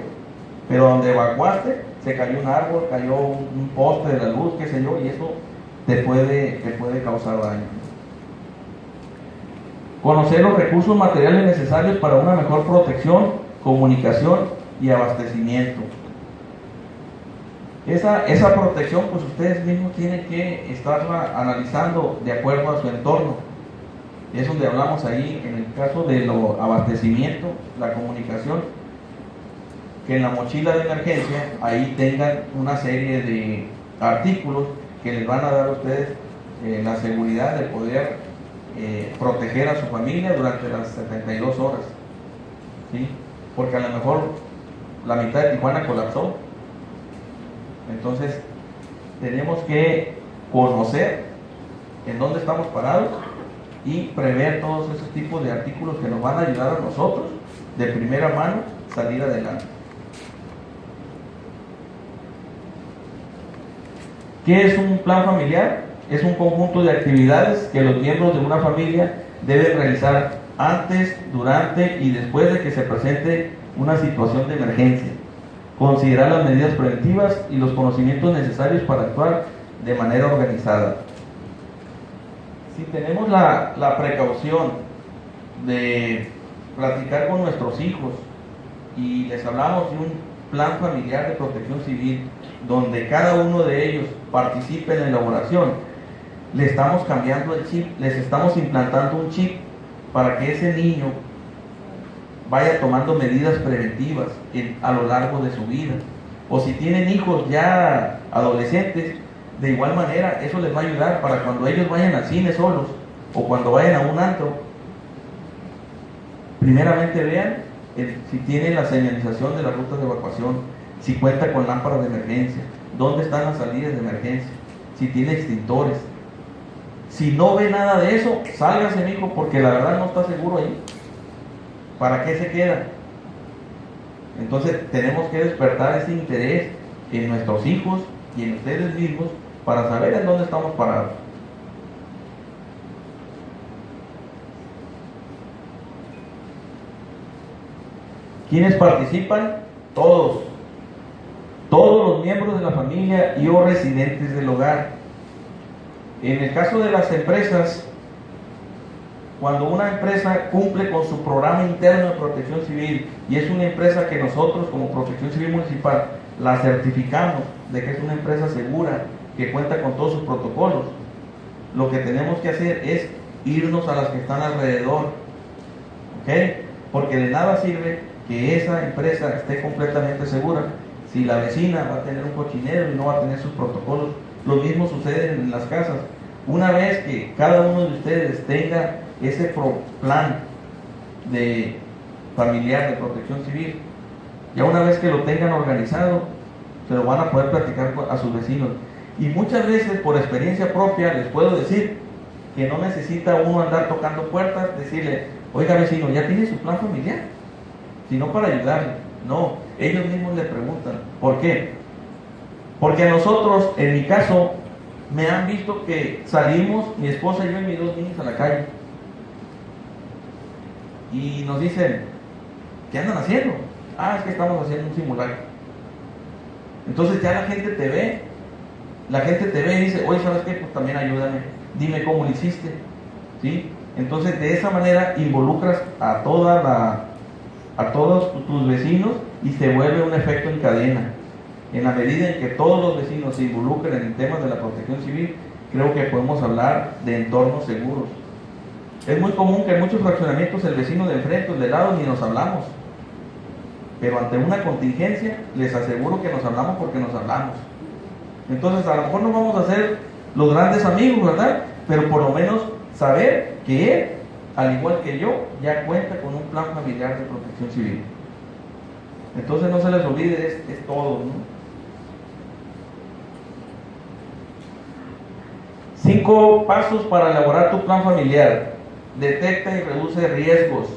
pero donde evacuaste se cayó un árbol, cayó un poste de la luz, qué sé yo, y eso te puede causar daño. Conocer los recursos materiales necesarios para una mejor protección, comunicación y abastecimiento. Esa protección, pues ustedes mismos tienen que estarla analizando de acuerdo a su entorno. Es donde hablamos ahí, en el caso del abastecimiento, la comunicación, que en la mochila de emergencia ahí tengan una serie de artículos que les van a dar a ustedes la seguridad de poder proteger a su familia durante las 72 horas, ¿sí? Porque a lo mejor la mitad de Tijuana colapsó. Entonces tenemos que conocer en dónde estamos parados y prever todos esos tipos de artículos que nos van a ayudar a nosotros de primera mano salir adelante. ¿Qué es un plan familiar? Es un conjunto de actividades que los miembros de una familia deben realizar antes, durante y después de que se presente una situación de emergencia. Considerar las medidas preventivas y los conocimientos necesarios para actuar de manera organizada. Si tenemos la precaución de platicar con nuestros hijos y les hablamos de un plan familiar de protección civil donde cada uno de ellos participe en la elaboración, le estamos cambiando el chip, les estamos implantando un chip para que ese niño vaya tomando medidas preventivas a lo largo de su vida. O si tienen hijos ya adolescentes, de igual manera, eso les va a ayudar para cuando ellos vayan al cine solos o cuando vayan a un antro, primeramente vean si tiene la señalización de las rutas de evacuación, si cuenta con lámparas de emergencia, dónde están las salidas de emergencia, si tiene extintores. Si no ve nada de eso, sálgase, mijo, porque la verdad no está seguro ahí. ¿Para qué se queda? Entonces tenemos que despertar ese interés en nuestros hijos y en ustedes mismos para saber en dónde estamos parados. ¿Quiénes participan? Todos. Todos los miembros de la familia y o residentes del hogar. En el caso de las empresas, cuando una empresa cumple con su programa interno de protección civil y es una empresa que nosotros como Protección Civil Municipal la certificamos de que es una empresa segura, que cuenta con todos sus protocolos, lo que tenemos que hacer es irnos a las que están alrededor, ¿ok? Porque de nada sirve que esa empresa esté completamente segura si la vecina va a tener un cochinero y no va a tener sus protocolos. Lo mismo sucede en las casas. Una vez que cada uno de ustedes tenga ese plan de familiar de protección civil, ya una vez que lo tengan organizado, se lo van a poder platicar a sus vecinos. Y muchas veces, por experiencia propia, les puedo decir que no necesita uno andar tocando puertas, decirle, oiga vecino, ¿ya tiene su plan familiar? Sino para ayudarle. No, ellos mismos le preguntan. ¿Por qué? Porque a nosotros, en mi caso, me han visto que salimos, mi esposa y yo y mis dos niños a la calle. Y nos dicen, ¿qué andan haciendo? Ah, es que estamos haciendo un simulacro. Entonces ya la gente te ve y dice, oye, ¿sabes qué? Pues también ayúdame, dime cómo lo hiciste, ¿sí? Entonces de esa manera involucras a todos tus vecinos y se vuelve un efecto en cadena. En la medida en que todos los vecinos se involucren en temas de la protección civil, creo que podemos hablar de entornos seguros. Es muy común que en muchos fraccionamientos el vecino de enfrente o de lado ni nos hablamos, pero ante una contingencia les aseguro que nos hablamos porque nos hablamos. Entonces a lo mejor no vamos a ser los grandes amigos, ¿verdad? Pero por lo menos saber que él, al igual que yo, ya cuenta con un plan familiar de protección civil. Entonces no se les olvide, es todo, ¿no? 5 pasos para elaborar tu plan familiar. Detecta y reduce riesgos.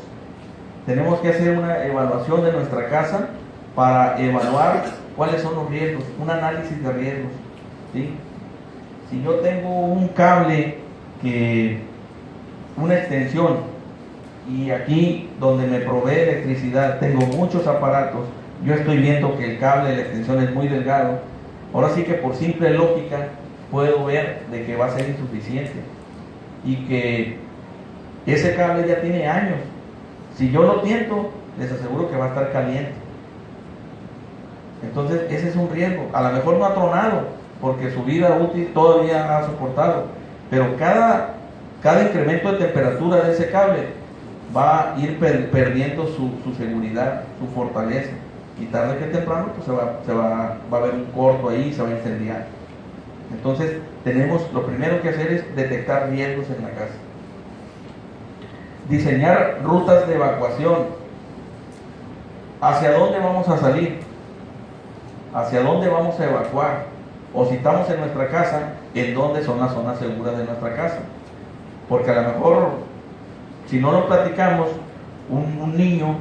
Tenemos que hacer una evaluación de nuestra casa para evaluar cuáles son los riesgos, un análisis de riesgos, ¿sí? Si yo tengo un cable, una extensión, y aquí donde me provee electricidad tengo muchos aparatos, yo estoy viendo que el cable de la extensión es muy delgado, ahora sí que por simple lógica puedo ver de que va a ser insuficiente y que ese cable ya tiene años. Si yo lo tiento, les aseguro que va a estar caliente. Entonces ese es un riesgo. A lo mejor no ha tronado porque su vida útil todavía ha soportado, pero cada incremento de temperatura de ese cable va a ir perdiendo su seguridad, su fortaleza, y tarde que temprano pues va a haber un corto ahí y se va a incendiar. Entonces lo primero que hacer es detectar riesgos en la casa. Diseñar rutas de evacuación. ¿Hacia dónde vamos a salir? ¿Hacia dónde vamos a evacuar? O si estamos en nuestra casa, ¿en dónde son las zonas seguras de nuestra casa? Porque a lo mejor, si no lo platicamos, un niño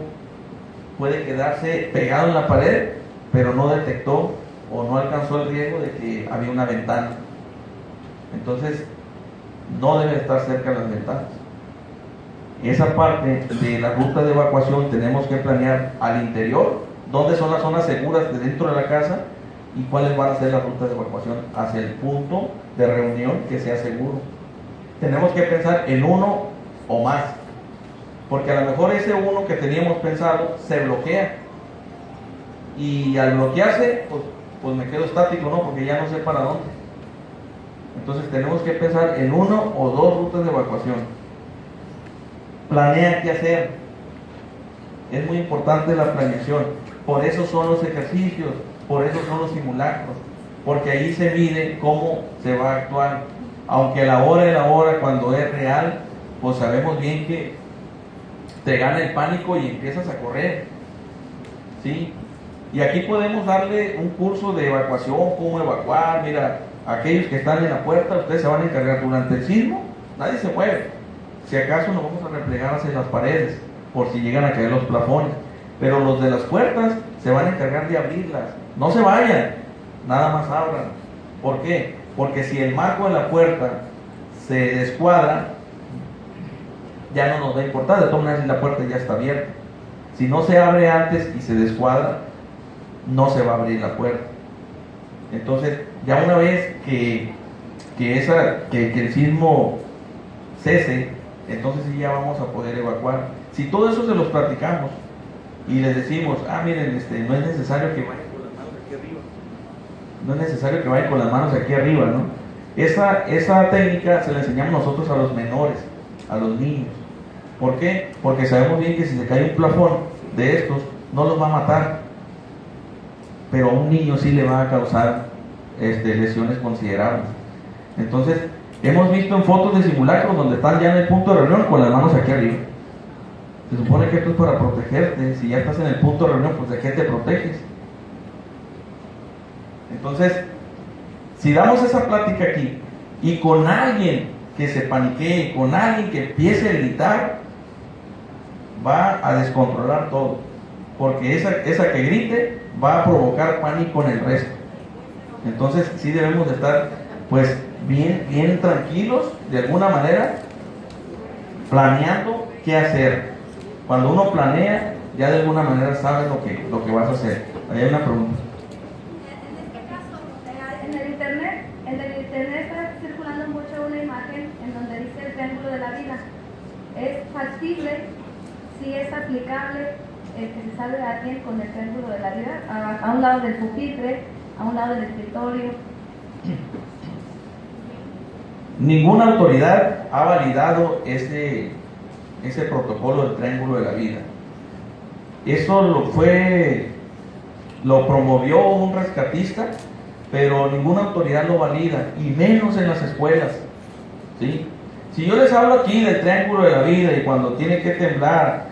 puede quedarse pegado en la pared, pero no detectó o no alcanzó el riesgo de que había una ventana. Entonces, no debe estar cerca de las ventanas. Esa parte de la ruta de evacuación tenemos que planear al interior, dónde son las zonas seguras de dentro de la casa y cuáles van a ser las rutas de evacuación hacia el punto de reunión que sea seguro. Tenemos que pensar en uno o más, porque a lo mejor ese uno que teníamos pensado se bloquea y al bloquearse pues me quedo estático, ¿no? Porque ya no sé para dónde. Entonces tenemos que pensar en 1 o 2 rutas de evacuación. Planea qué hacer. Es muy importante la planeación. Por eso son los ejercicios, por eso son los simulacros, porque ahí se mide cómo se va a actuar. Aunque a la hora, cuando es real, pues sabemos bien que te gana el pánico y empiezas a correr, ¿sí? Y aquí podemos darle un curso de evacuación, cómo evacuar. Mira, aquellos que están en la puerta, ustedes se van a encargar durante el sismo, nadie se mueve. Si acaso nos vamos a replegar hacia las paredes, por si llegan a caer los plafones. Pero los de las puertas se van a encargar de abrirlas. No se vayan, nada más abran. ¿Por qué? Porque si el marco de la puerta se descuadra, ya no nos va a importar. De todas maneras, la puerta ya está abierta. Si no se abre antes y se descuadra, no se va a abrir la puerta. Entonces, ya una vez que el sismo cese, entonces sí ya vamos a poder evacuar. Si todo eso se los platicamos y les decimos, miren, no es necesario que vayan con las manos aquí arriba. No es necesario que vayan con las manos aquí arriba, ¿no? Esa técnica se la enseñamos nosotros a los menores, a los niños. ¿Por qué? Porque sabemos bien que si se cae un plafón de estos, no los va a matar, pero a un niño sí le va a causar lesiones considerables. Entonces, hemos visto en fotos de simulacros donde están ya en el punto de reunión con las manos aquí arriba. Se supone que esto es para protegerte. Si ya estás en el punto de reunión, pues ¿de qué te proteges? Entonces, si damos esa plática aquí y con alguien que se paniquee, con alguien que empiece a gritar, va a descontrolar todo, porque esa que grite va a provocar pánico en el resto. Entonces sí debemos de estar pues bien tranquilos, de alguna manera, planeando qué hacer. Cuando uno planea, ya de alguna manera sabes lo que vas a hacer. Ahí hay una pregunta. En este caso, en el internet está circulando mucho una imagen en donde dice el triángulo de la vida. ¿Es factible, si es aplicable, que se salve a alguien con el triángulo de la vida? A un lado del pupitre, a un lado del escritorio. Ninguna autoridad ha validado ese protocolo del triángulo de la vida. Eso lo promovió un rescatista, pero ninguna autoridad lo valida, y menos en las escuelas, ¿sí? Si yo les hablo aquí del triángulo de la vida y cuando tiene que temblar,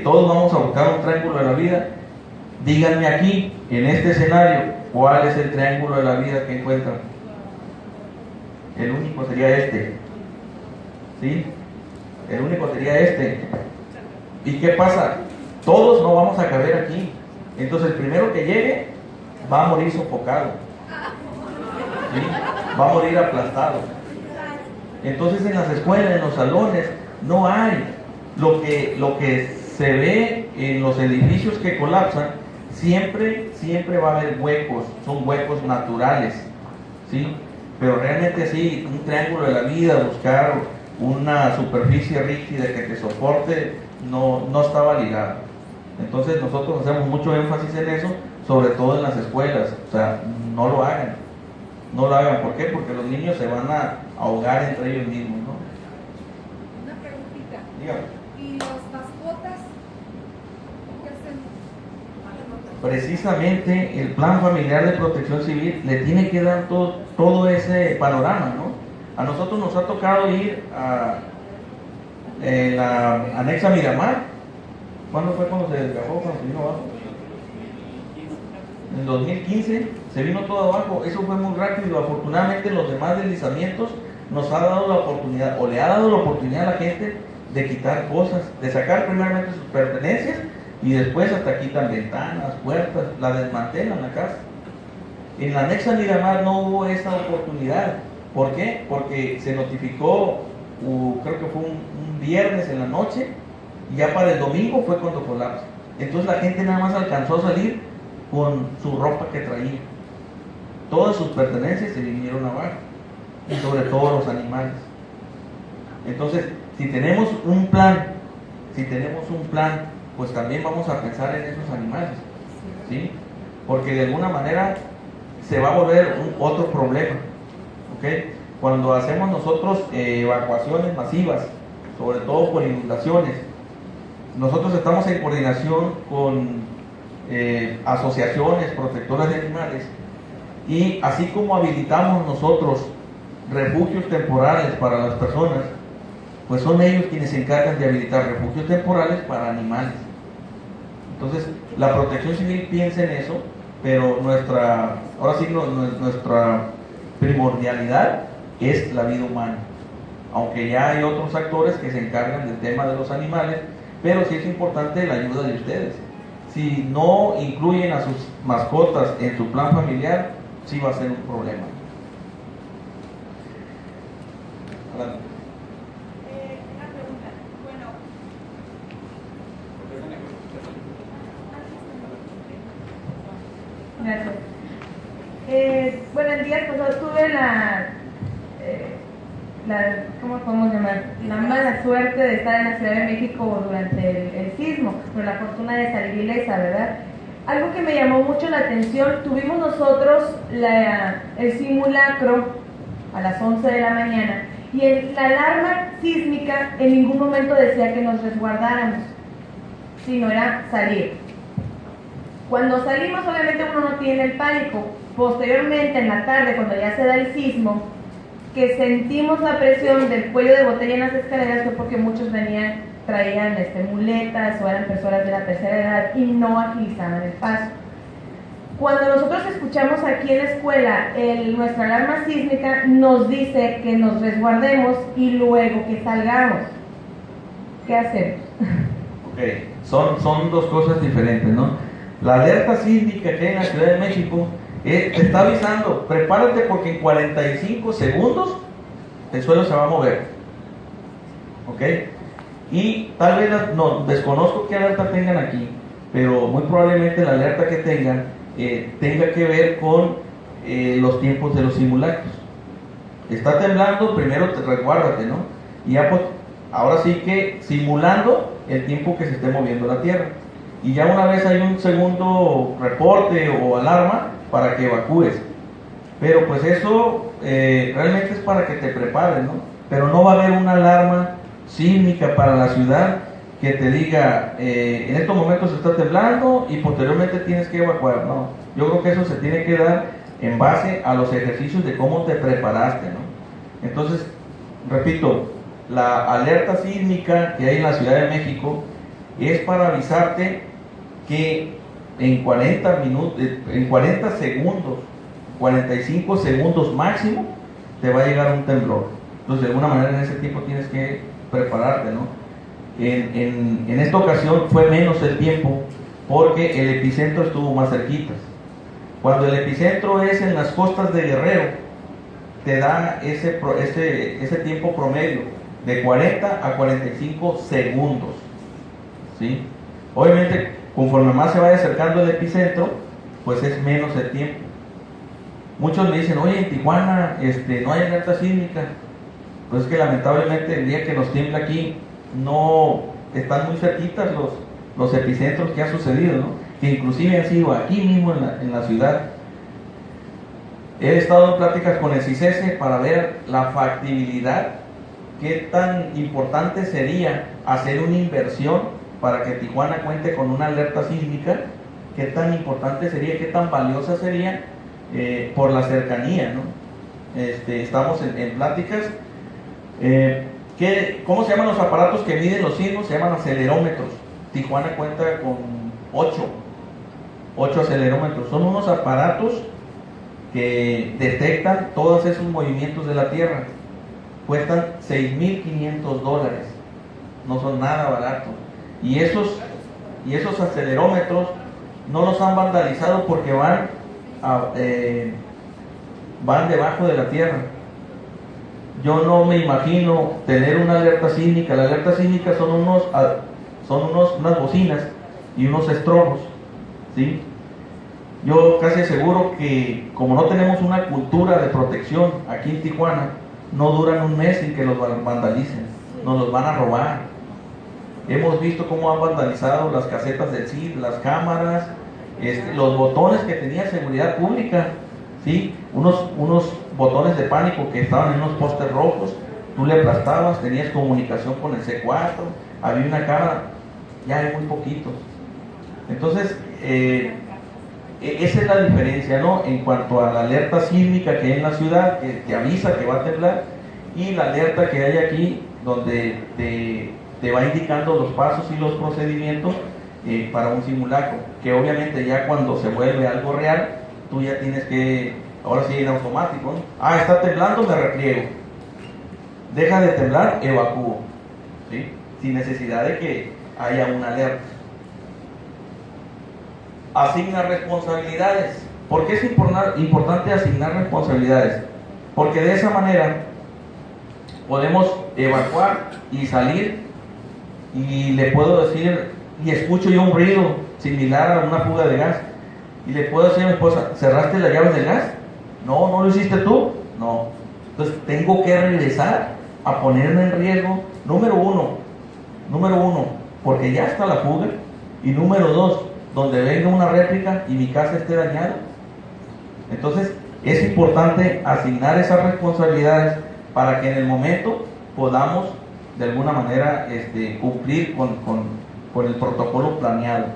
todos vamos a buscar un triángulo de la vida, díganme aquí, en este escenario, ¿cuál es el triángulo de la vida que encuentran? El único sería este, ¿sí? El único sería este. ¿Y qué pasa? Todos no vamos a caber aquí. Entonces el primero que llegue va a morir sofocado, ¿sí? Va a morir aplastado. Entonces en las escuelas, en los salones, no hay. Lo que se ve en los edificios que colapsan, siempre va a haber huecos, son huecos naturales, ¿sí? Pero realmente sí, un triángulo de la vida, buscar una superficie rígida que te soporte, no está validado. Entonces nosotros hacemos mucho énfasis en eso, sobre todo en las escuelas. O sea, no lo hagan. ¿Por qué? Porque los niños se van a ahogar entre ellos mismos, ¿no? Una preguntita. Dígame. ¿Y las mascotas? ¿Qué hacemos? Precisamente el Plan Familiar de Protección Civil le tiene que dar todo ese panorama, ¿no? A nosotros nos ha tocado ir a la anexa Miramar. ¿Cuándo fue cuando se desgajó, cuando se vino abajo? En 2015 se vino todo abajo. Eso fue muy rápido. Afortunadamente los demás deslizamientos nos ha dado la oportunidad, o le ha dado la oportunidad a la gente de quitar cosas, de sacar primeramente sus pertenencias y después hasta quitan ventanas, puertas, la desmantelan la casa. En la anexa Miramar no hubo esa oportunidad. ¿Por qué? Porque se notificó, creo que fue un viernes en la noche, y ya para el domingo fue cuando colapsó. Entonces la gente nada más alcanzó a salir con su ropa que traía. Todas sus pertenencias se vinieron abajo, y sobre todo los animales. Entonces, si tenemos un plan, pues también vamos a pensar en esos animales, ¿sí? Porque de alguna manera se va a volver otro problema, ¿ok? Cuando hacemos nosotros evacuaciones masivas, sobre todo por inundaciones, nosotros estamos en coordinación con asociaciones protectoras de animales, y así como habilitamos nosotros refugios temporales para las personas, pues son ellos quienes se encargan de habilitar refugios temporales para animales. Entonces, la Protección Civil piensa en eso, pero nuestra primordialidad es la vida humana, aunque ya hay otros actores que se encargan del tema de los animales, pero sí es importante la ayuda de ustedes. Si no incluyen a sus mascotas en su plan familiar, sí va a ser un problema. Adelante. Una pregunta. Bueno, Gracias. Bueno, el día pasado tuve ¿cómo podemos llamar? La mala suerte de estar en la Ciudad de México durante el sismo, pero la fortuna de salir ilesa, ¿verdad? Algo que me llamó mucho la atención, tuvimos nosotros el simulacro a las 11 de la mañana, y la alarma sísmica en ningún momento decía que nos resguardáramos, sino era salir. Cuando salimos, obviamente uno no tiene el pánico. Posteriormente, en la tarde, cuando ya se da el sismo, que sentimos la presión del cuello de botella en las escaleras, fue porque muchos traían muletas o eran personas de la tercera edad y no agilizaban el paso. Cuando nosotros escuchamos aquí en la escuela nuestra alarma sísmica, nos dice que nos resguardemos y luego que salgamos. ¿Qué hacemos? Ok, son dos cosas diferentes, ¿no? La alerta sísmica que hay en la Ciudad de México te está avisando, prepárate porque en 45 segundos el suelo se va a mover. ¿Ok? Y tal vez, no, desconozco qué alerta tengan aquí, pero muy probablemente la alerta que tengan tenga que ver con los tiempos de los simulacros. Está temblando, primero resguárdate, ¿no? Y ya pues, ahora sí que simulando el tiempo que se esté moviendo la Tierra. Y ya una vez hay un segundo reporte o alarma para que evacúes. Pero pues eso realmente es para que te prepares, ¿no? Pero no va a haber una alarma sísmica para la ciudad que te diga en estos momentos está temblando y posteriormente tienes que evacuar. No, yo creo que eso se tiene que dar en base a los ejercicios de cómo te preparaste, ¿no? Entonces, repito, la alerta sísmica que hay en la Ciudad de México es para avisarte que en 40 segundos, 45 segundos máximo, te va a llegar un temblor. Entonces, de alguna manera en ese tiempo tienes que prepararte, ¿no? En esta ocasión fue menos el tiempo porque el epicentro estuvo más cerquita. Cuando el epicentro es en las costas de Guerrero, te da ese tiempo promedio de 40 a 45 segundos, ¿sí? Obviamente, conforme más se vaya acercando el epicentro, pues es menos el tiempo. Muchos me dicen, oye, en Tijuana no hay alerta sísmica. Pues es que lamentablemente el día que nos tiembla aquí, no están muy cerquitas los epicentros que ha sucedido, ¿no? Que inclusive han sido aquí mismo en la ciudad. He estado en pláticas con el CICESE para ver la factibilidad, qué tan importante sería hacer una inversión para que Tijuana cuente con una alerta sísmica, qué tan importante sería, qué tan valiosa sería por la cercanía, ¿no? Estamos en pláticas. ¿Cómo se llaman los aparatos que miden los sismos? Se llaman acelerómetros. Tijuana cuenta con 8 acelerómetros. Son unos aparatos que detectan todos esos movimientos de la Tierra. Cuestan $6,500. No son nada baratos. Y esos acelerómetros no los han vandalizado porque van debajo de la Tierra. Yo no me imagino tener una alerta sísmica. La alerta sísmica son unas bocinas y unos estrobos, ¿sí? Yo casi aseguro que como no tenemos una cultura de protección aquí en Tijuana, no duran un mes sin que los vandalicen, nos los van a robar. Hemos visto cómo han vandalizado las casetas del CID, las cámaras, los botones que tenía seguridad pública, ¿sí? unos botones de pánico que estaban en unos postes rojos, tú le aplastabas, tenías comunicación con el C4, había una cámara, ya hay muy poquitos. Entonces, esa es la diferencia, ¿no? En cuanto a la alerta sísmica que hay en la ciudad, que avisa que va a temblar, y la alerta que hay aquí, donde te va indicando los pasos y los procedimientos para un simulacro, que obviamente ya cuando se vuelve algo real, tú ya tienes que, ahora sí en automático, ¿no? Está temblando, me repliego. Deja de temblar, evacúo, ¿sí? Sin necesidad de que haya una alerta. Asigna responsabilidades. ¿Por qué es importante asignar responsabilidades? Porque de esa manera podemos evacuar y salir, y le puedo decir, y escucho yo un ruido similar a una fuga de gas, y le puedo decir a mi esposa, ¿cerraste las llaves del gas? No, ¿no lo hiciste tú? No. Entonces tengo que regresar a ponerme en riesgo, número uno, porque ya está la fuga, y número dos, donde venga una réplica y mi casa esté dañada. Entonces es importante asignar esas responsabilidades para que en el momento podamos de alguna manera cumplir con el protocolo planeado.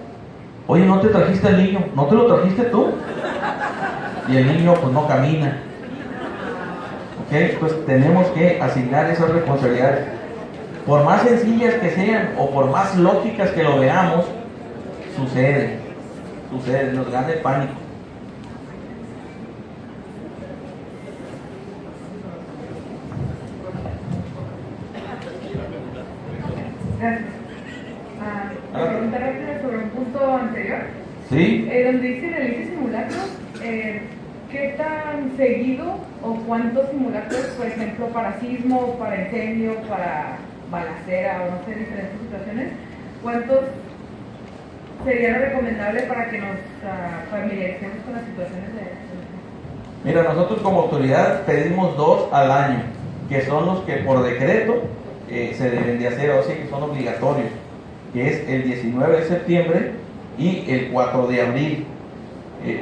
Oye, ¿no te trajiste al niño? ¿No te lo trajiste tú? Y el niño pues no camina. ¿Ok? Pues tenemos que asignar esas responsabilidades. Por más sencillas que sean o por más lógicas que lo veamos, sucede, nos gana el pánico. Gracias. Preguntar rápida sobre un punto anterior. ¿Sí? Donde dice realice simulacros, ¿qué tan seguido o cuántos simulacros, por ejemplo, para sismo, para incendio, para balacera o no sé, diferentes situaciones, cuántos sería lo recomendable para que nos familiaricemos con las situaciones de... Mira, nosotros como autoridad pedimos 2 al año, que son los que por decreto se deben de hacer, o sea que son obligatorios, que es el 19 de septiembre y el 4 de abril.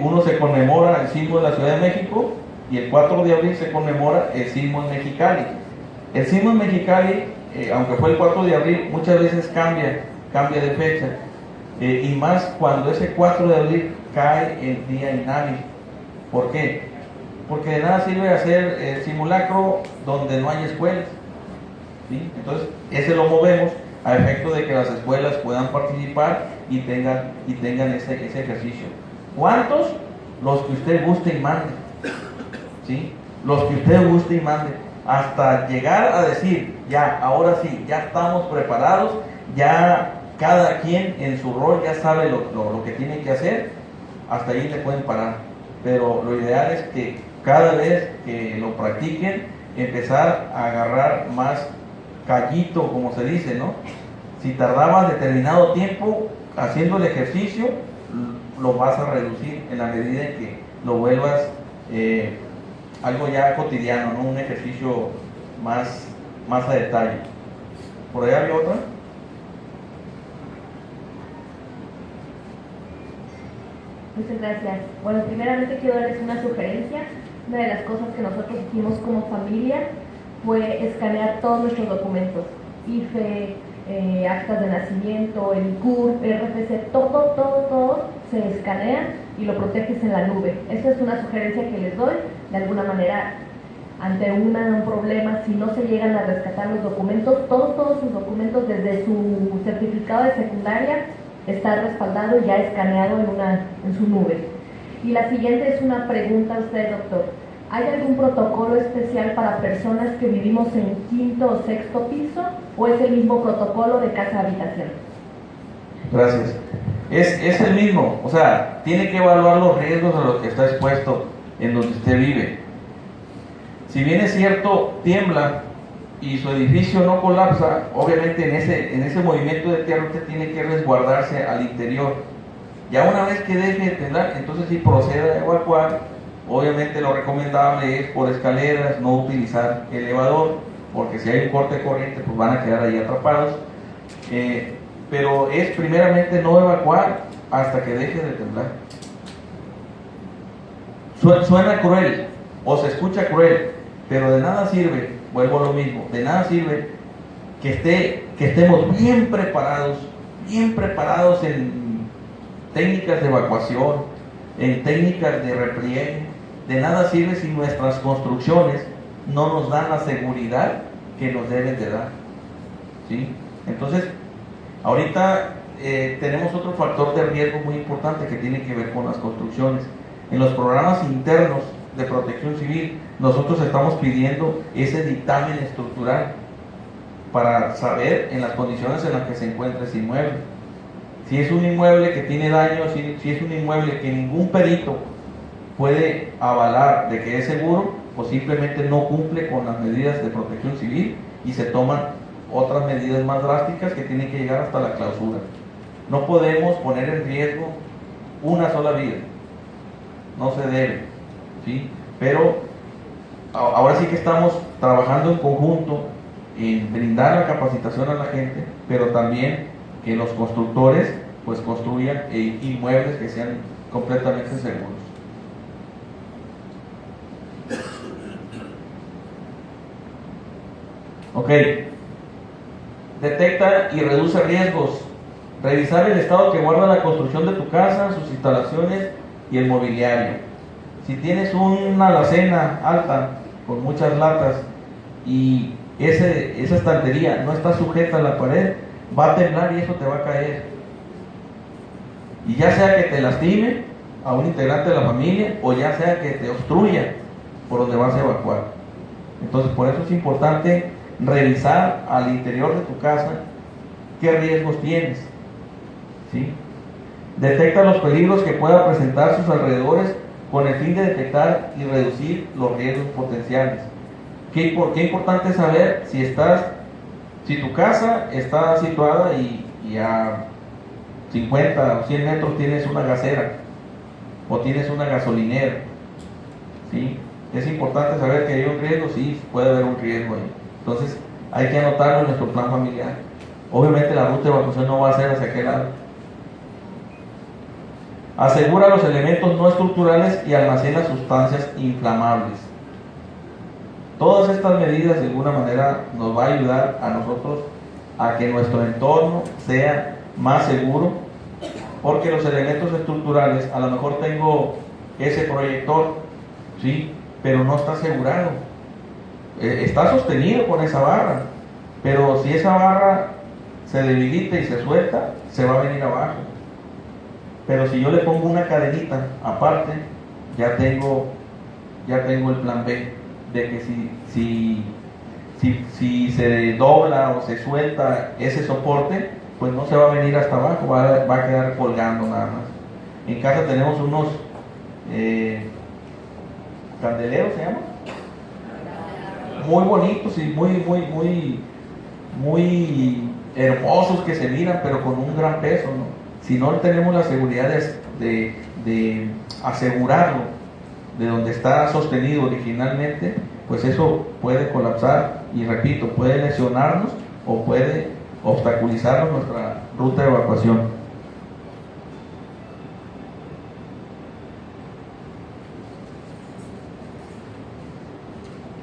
Uno se conmemora el sismo de la Ciudad de México y el 4 de abril se conmemora el sismo en Mexicali. El sismo en Mexicali, aunque fue el 4 de abril, muchas veces cambia de fecha. Y más cuando ese 4 de abril cae el día inhábil. ¿Por qué? Porque de nada sirve hacer el simulacro donde no hay escuelas, ¿sí? Entonces, ese lo movemos a efecto de que las escuelas puedan participar y tengan ese ejercicio. ¿Cuántos? Los que usted guste y mande, ¿sí? Los que usted guste y mande, hasta llegar a decir, ya, ahora sí, ya estamos preparados, ya cada quien en su rol ya sabe lo que tiene que hacer, hasta ahí le pueden parar. Pero lo ideal es que cada vez que lo practiquen, empezar a agarrar más callito, como se dice, ¿no? Si tardabas determinado tiempo haciendo el ejercicio, lo vas a reducir en la medida en que lo vuelvas algo ya cotidiano, ¿no? Un ejercicio más a detalle. ¿Por ahí había otra? Muchas gracias. Bueno, primeramente quiero darles una sugerencia. Una de las cosas que nosotros hicimos como familia fue escanear todos nuestros documentos, IFE, actas de nacimiento, el CUR, RFC, todo se escanea y lo proteges en la nube. Esa es una sugerencia que les doy. De alguna manera, ante un problema, si no se llegan a rescatar los documentos, todos sus documentos desde su certificado de secundaria está respaldado y ya escaneado en su nube. Y la siguiente es una pregunta a usted, doctor. ¿Hay algún protocolo especial para personas que vivimos en 5º o 6º piso o es el mismo protocolo de casa-habitación? Gracias. Es el mismo, o sea, tiene que evaluar los riesgos a los que está expuesto en donde usted vive. Si bien es cierto, tiembla y su edificio no colapsa, obviamente en ese movimiento de tierra usted tiene que resguardarse al interior. Ya una vez que deje de temblar, entonces sí proceda a evacuar. Obviamente lo recomendable es por escaleras, no utilizar elevador, porque si hay un corte de corriente pues van a quedar ahí atrapados. Pero es primeramente no evacuar hasta que deje de temblar. Suena cruel, o se escucha cruel, pero de nada sirve, vuelvo a lo mismo, de nada sirve que estemos bien preparados en técnicas de evacuación, en técnicas de repliegue. De nada sirve si nuestras construcciones no nos dan la seguridad que nos deben de dar, ¿sí? Entonces, ahorita tenemos otro factor de riesgo muy importante que tiene que ver con las construcciones. En los programas internos de protección civil, nosotros estamos pidiendo ese dictamen estructural para saber en las condiciones en las que se encuentra ese inmueble. Si es un inmueble que tiene daño, si es un inmueble que ningún perito puede avalar de que es seguro, pues simplemente no cumple con las medidas de protección civil y se toman otras medidas más drásticas que tienen que llegar hasta la clausura. No podemos poner en riesgo una sola vida, no se debe, ¿sí? Pero ahora sí que estamos trabajando en conjunto en brindar la capacitación a la gente, pero también que los constructores pues construyan inmuebles que sean completamente seguros. Ok, detecta y reduce riesgos. Revisar el estado que guarda la construcción de tu casa, sus instalaciones y el mobiliario. Si tienes una alacena alta con muchas latas y esa estantería no está sujeta a la pared, va a temblar y eso te va a caer. Y ya sea que te lastime a un integrante de la familia o ya sea que te obstruya por donde vas a evacuar. Entonces, por eso es importante revisar al interior de tu casa qué riesgos tienes, ¿sí? Detecta los peligros que pueda presentar sus alrededores con el fin de detectar y reducir los riesgos potenciales. Qué importante es saber si tu casa está situada y a 50 o 100 metros tienes una gasera o tienes una gasolinera, ¿sí? Es importante saber que hay un riesgo, sí, puede haber un riesgo ahí. Entonces hay que anotarlo en nuestro plan familiar. Obviamente la ruta de evacuación no va a ser hacia aquel lado. Asegura los elementos no estructurales y almacena sustancias inflamables. Todas estas medidas de alguna manera nos va a ayudar a nosotros a que nuestro entorno sea más seguro, porque los elementos estructurales, a lo mejor tengo ese proyector, ¿sí? Pero no está asegurado. Está sostenido con esa barra, pero si esa barra se debilita y se suelta, se va a venir abajo. Pero si yo le pongo una cadenita aparte, ya tengo el plan B, de que si se dobla o se suelta ese soporte, pues no se va a venir hasta abajo, va a quedar colgando nada más. En casa tenemos unos candeleros, ¿se llama? Muy bonitos y muy hermosos que se miran, pero con un gran peso, ¿no? Si no tenemos la seguridad de asegurarlo de donde está sostenido originalmente, pues eso puede colapsar y, repito, puede lesionarnos o puede obstaculizarnos nuestra ruta de evacuación.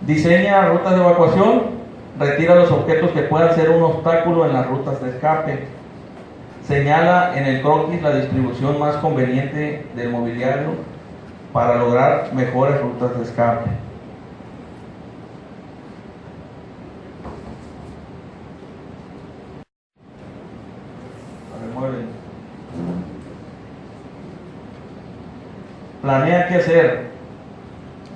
Diseña rutas de evacuación, retira los objetos que puedan ser un obstáculo en las rutas de escape. Señala en el croquis la distribución más conveniente del mobiliario para lograr mejores rutas de escape. Planea qué hacer.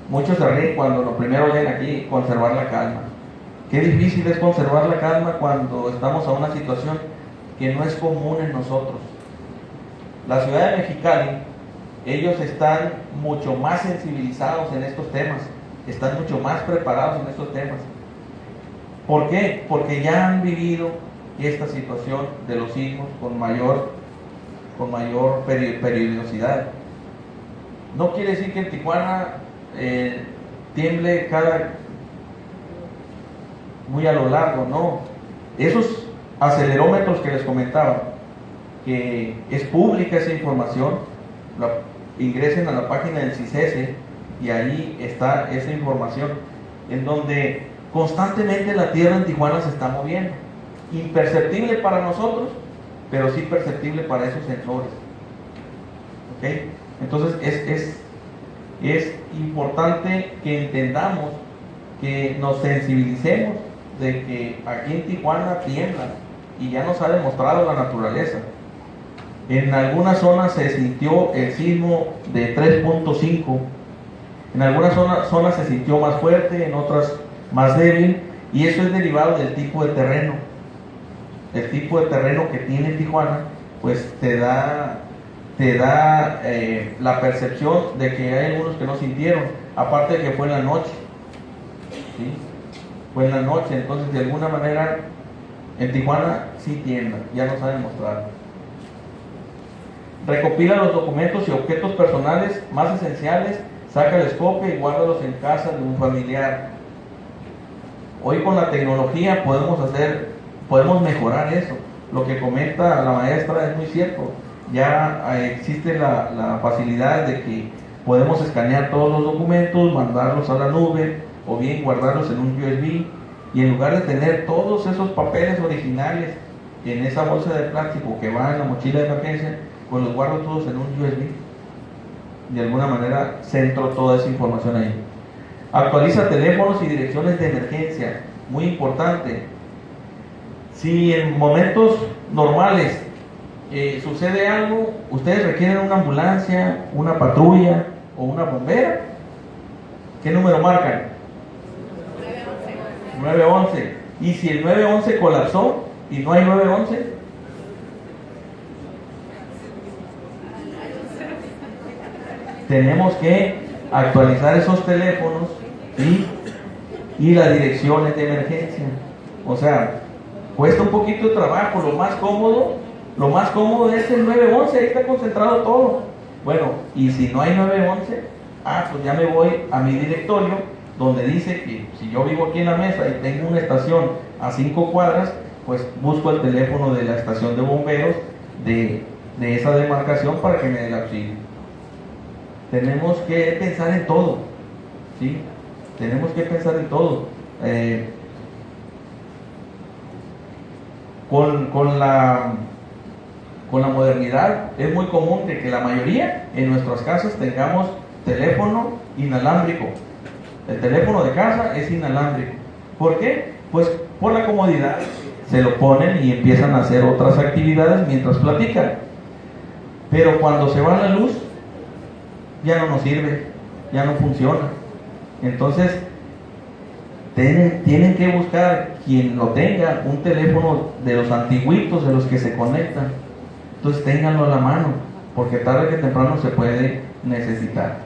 Muchos se ríen cuando lo primero leen aquí, conservar la calma. Qué difícil es conservar la calma cuando estamos a una situación que no es común en nosotros. La ciudad de Mexicali, ellos están mucho más sensibilizados en estos temas, están mucho más preparados en estos temas. ¿Por qué? Porque ya han vivido esta situación de los sismos con mayor periodicidad. No quiere decir que en Tijuana tiemble muy a lo largo, no. Esos acelerómetros que les comentaba, que es pública esa información, ingresen a la página del CICESE y ahí está esa información, en donde constantemente la tierra en Tijuana se está moviendo, imperceptible para nosotros, pero sí perceptible para esos sensores. ¿Ok? Entonces es importante que entendamos, que nos sensibilicemos de que aquí en Tijuana tiembla y ya nos ha demostrado la naturaleza. En algunas zonas se sintió el sismo de 3.5, en algunas zonas se sintió más fuerte, en otras más débil, y eso es derivado del tipo de terreno. El tipo de terreno que tiene Tijuana, pues te da la percepción de que hay algunos que no sintieron, aparte de que fue en la noche, ¿sí? Fue en la noche, entonces de alguna manera en Tijuana sí tiembla, ya nos ha demostrado. Recopila los documentos y objetos personales más esenciales, saca el escope y guárdalos en casa de un familiar. Hoy con la tecnología podemos mejorar eso. Lo que comenta la maestra es muy cierto. Ya existe la facilidad de que podemos escanear todos los documentos, mandarlos a la nube o bien guardarlos en un USB, y en lugar de tener todos esos papeles originales en esa bolsa de plástico que va en la mochila de emergencia, pues los guardo todos en un USB. De alguna manera centro toda esa información ahí. Actualiza teléfonos y direcciones de emergencia, muy importante. Si en momentos normales sucede algo, ustedes requieren una ambulancia, una patrulla o una bombera, ¿qué número marcan? 911. Y si el 911 colapsó y no hay 911, tenemos que actualizar esos teléfonos, ¿sí? Y las direcciones de emergencia. O sea, cuesta un poquito de trabajo. Lo más cómodo es el 911, ahí está concentrado todo. Bueno, y si no hay 911, pues ya me voy a mi directorio, donde dice que si yo vivo aquí en la mesa y tengo una estación a 5 cuadras, pues busco el teléfono de la estación de bomberos de esa demarcación para que me dé el auxilio. Tenemos que pensar en todo, ¿sí? Tenemos que pensar en todo. Con la modernidad es muy común de que la mayoría en nuestras casas tengamos teléfono inalámbrico. El teléfono de casa es inalámbrico. ¿Por qué? Pues por la comodidad. Se lo ponen y empiezan a hacer otras actividades mientras platican. Pero cuando se va la luz, ya no nos sirve, ya no funciona. Entonces, tienen que buscar, quien lo tenga, un teléfono de los antiguitos, de los que se conectan. Entonces, ténganlo a la mano, porque tarde que temprano se puede necesitar.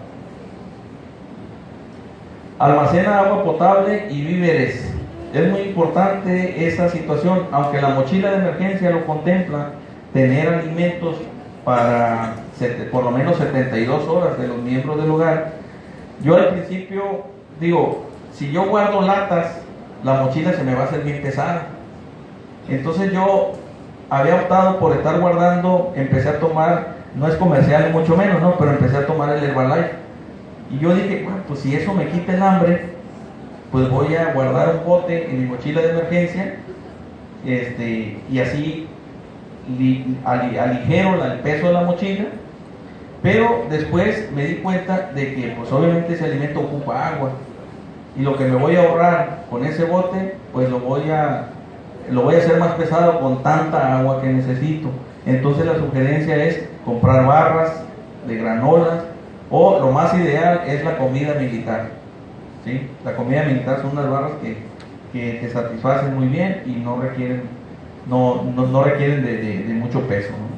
Almacena agua potable y víveres. Es muy importante esa situación, aunque la mochila de emergencia lo contempla, tener alimentos para por lo menos 72 horas de los miembros del hogar. Yo al principio digo, si yo guardo latas, la mochila se me va a hacer bien pesada. Entonces yo había optado por estar guardando, empecé a tomar, no es comercial mucho menos, ¿no? Pero empecé a tomar el Herbalife. Y yo dije, bueno, pues si eso me quita el hambre, pues voy a guardar un bote en mi mochila de emergencia, y así aligero el peso de la mochila. Pero después me di cuenta de que pues obviamente ese alimento ocupa agua, y lo que me voy a ahorrar con ese bote, pues lo voy a hacer más pesado con tanta agua que necesito. Entonces la sugerencia es comprar barras de granolas, o lo más ideal es la comida militar, ¿sí? La comida militar son unas barras que te satisfacen muy bien y no requieren de mucho peso, ¿no?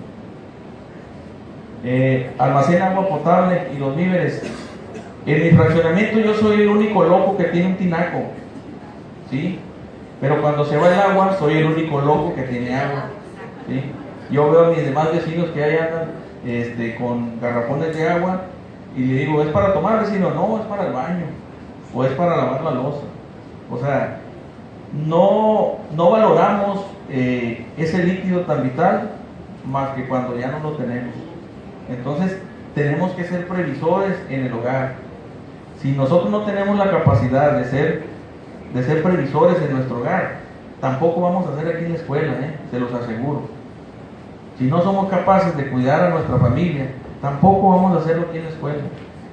Almacena agua potable y los víveres. En mi fraccionamiento yo soy el único loco que tiene un tinaco, ¿sí? Pero cuando se va el agua, soy el único loco que tiene agua, ¿sí? Yo veo a mis demás vecinos que ahí andan con garrafones de agua, y le digo, ¿es para tomar, vecino? No, es para el baño, o es para lavar la loza. O sea, no valoramos ese líquido tan vital más que cuando ya no lo tenemos. Entonces tenemos que ser previsores en el hogar. Si nosotros no tenemos la capacidad de ser previsores en nuestro hogar, tampoco vamos a hacer aquí en la escuela, se los aseguro. Si no somos capaces de cuidar a nuestra familia, tampoco vamos a hacerlo aquí en la escuela.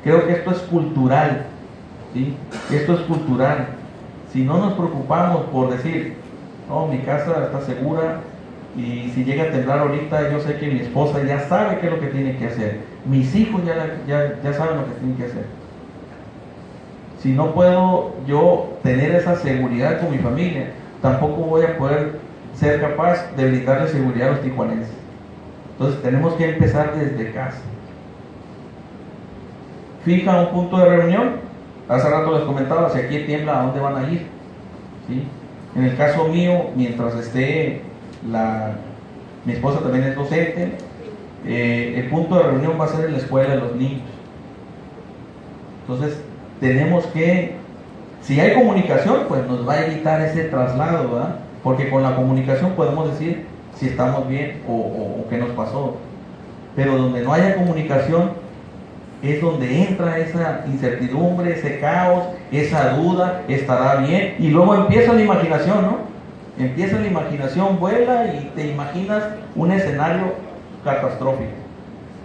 Creo que esto es cultural, ¿sí? Esto es cultural. Si no nos preocupamos por decir, no, mi casa está segura, y si llega a temblar ahorita, yo sé que mi esposa ya sabe qué es lo que tiene que hacer. Mis hijos ya saben lo que tienen que hacer. Si no puedo yo tener esa seguridad con mi familia, tampoco voy a poder ser capaz de brindarle seguridad a los tijuanenses. Entonces tenemos que empezar desde casa. Fija un punto de reunión. Hace rato les comentaba, si aquí tiembla, ¿a dónde van a ir? ¿Sí? En el caso mío, mientras esté mi esposa también es docente, el punto de reunión va a ser en la escuela de los niños. Entonces tenemos que, si hay comunicación, pues nos va a evitar ese traslado, ¿verdad? Porque con la comunicación podemos decir si estamos bien o qué nos pasó. Pero donde no haya comunicación es donde entra esa incertidumbre, ese caos, esa duda, estará bien, y luego empieza la imaginación, ¿no? Empieza la imaginación, vuela y te imaginas un escenario catastrófico.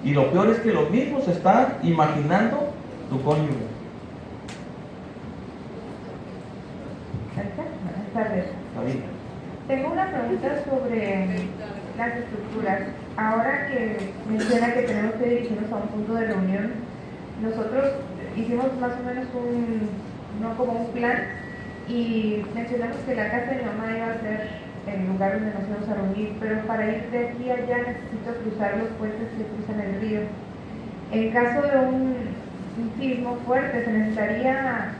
Y lo peor es que lo mismo se está imaginando tu cónyuge. Buenas tardes. David. Tengo una pregunta sobre las estructuras. Ahora que menciona que tenemos que dirigirnos a un punto de reunión, nosotros hicimos más o menos no como un plan, y mencionamos que la casa de mi mamá iba a ser el lugar donde nos íbamos a reunir, pero para ir de aquí a allá necesito cruzar los puentes que cruzan el río. En caso de un sismo fuerte, se necesitaría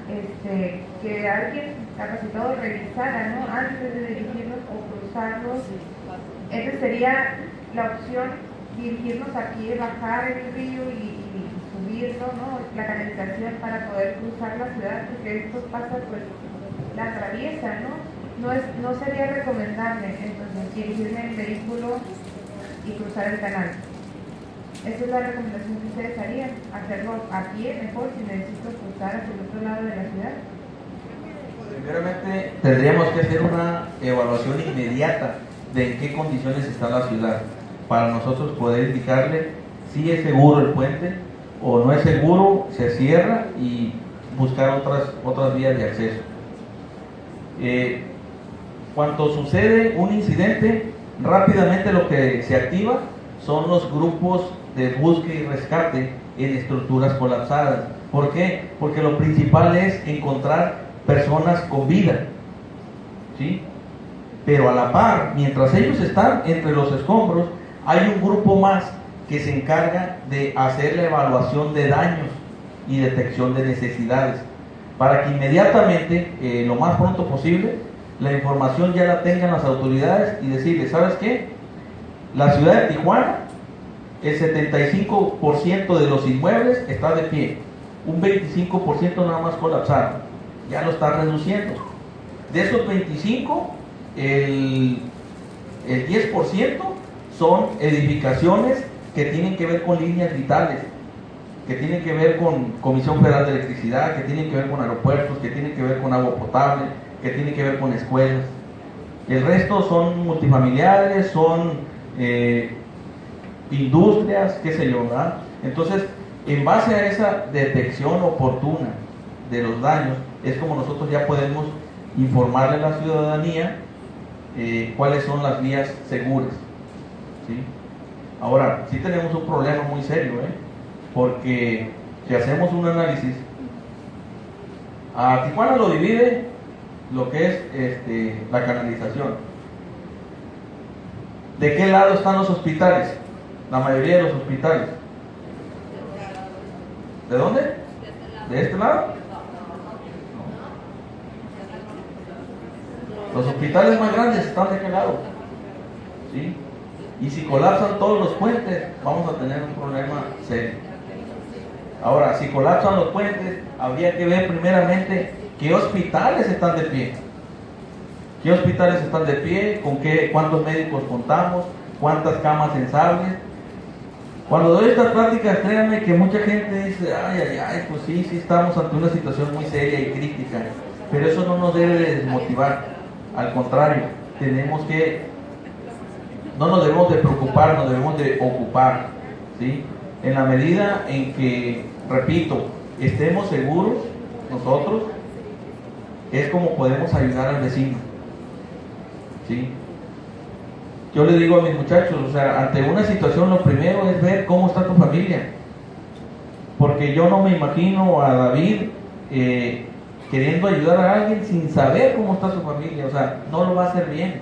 que alguien capacitado revisara, ¿no? Antes de dirigirnos o cruzarlos. Esa sería la opción, dirigirnos aquí, bajar el río y subirlo, ¿no? La canalización para poder cruzar la ciudad, porque esto pasa, pues, la atraviesa, ¿no? No sería recomendable, entonces, dirigirme en vehículo y cruzar el canal. Esa es la recomendación que ustedes harían, hacerlo a pie mejor si necesito cruzar hacia el otro lado de la ciudad. Primeramente tendríamos que hacer una evaluación inmediata de en qué condiciones está la ciudad, para nosotros poder indicarle si es seguro el puente o no es seguro, se cierra y buscar otras vías de acceso. Cuando sucede un incidente, rápidamente lo que se activa son los grupos de búsqueda y rescate en estructuras colapsadas. ¿Por qué? Porque lo principal es encontrar personas con vida, ¿sí? Pero a la par, mientras ellos están entre los escombros, hay un grupo más que se encarga de hacer la evaluación de daños y detección de necesidades, para que inmediatamente, lo más pronto posible, la información ya la tengan las autoridades y decirles, ¿sabes qué? La ciudad de Tijuana, el 75% de los inmuebles está de pie, un 25% nada más colapsado, ya lo está reduciendo. De esos 25, el 10% son edificaciones que tienen que ver con líneas vitales, que tienen que ver con Comisión Federal de Electricidad, que tienen que ver con aeropuertos, que tienen que ver con agua potable, que tienen que ver con escuelas. El resto son multifamiliares, son industrias, qué sé yo, ¿verdad? Entonces, en base a esa detección oportuna de los daños, es como nosotros ya podemos informarle a la ciudadanía cuáles son las vías seguras, ¿sí? Ahora, sí tenemos un problema muy serio, porque si hacemos un análisis, a Tijuana lo divide lo que es la canalización. ¿De qué lado están los hospitales? La mayoría de los hospitales. ¿De dónde? ¿De este lado? Los hospitales más grandes están de qué lado, ¿sí? Y si colapsan todos los puentes, vamos a tener un problema serio. Ahora, si colapsan los puentes, habría que ver primeramente qué hospitales están de pie. ¿Qué hospitales están de pie? ¿Con cuántos médicos contamos? ¿Cuántas camas sensables? Cuando doy estas pláticas, créanme que mucha gente dice, ay, pues sí, estamos ante una situación muy seria y crítica, pero eso no nos debe de desmotivar, al contrario, no nos debemos de preocupar, nos debemos de ocupar, ¿sí? En la medida en que, repito, estemos seguros nosotros, es como podemos ayudar al vecino, ¿sí? Yo le digo a mis muchachos, o sea, ante una situación lo primero es ver cómo está tu familia, porque yo no me imagino a David queriendo ayudar a alguien sin saber cómo está su familia, o sea, no lo va a hacer bien,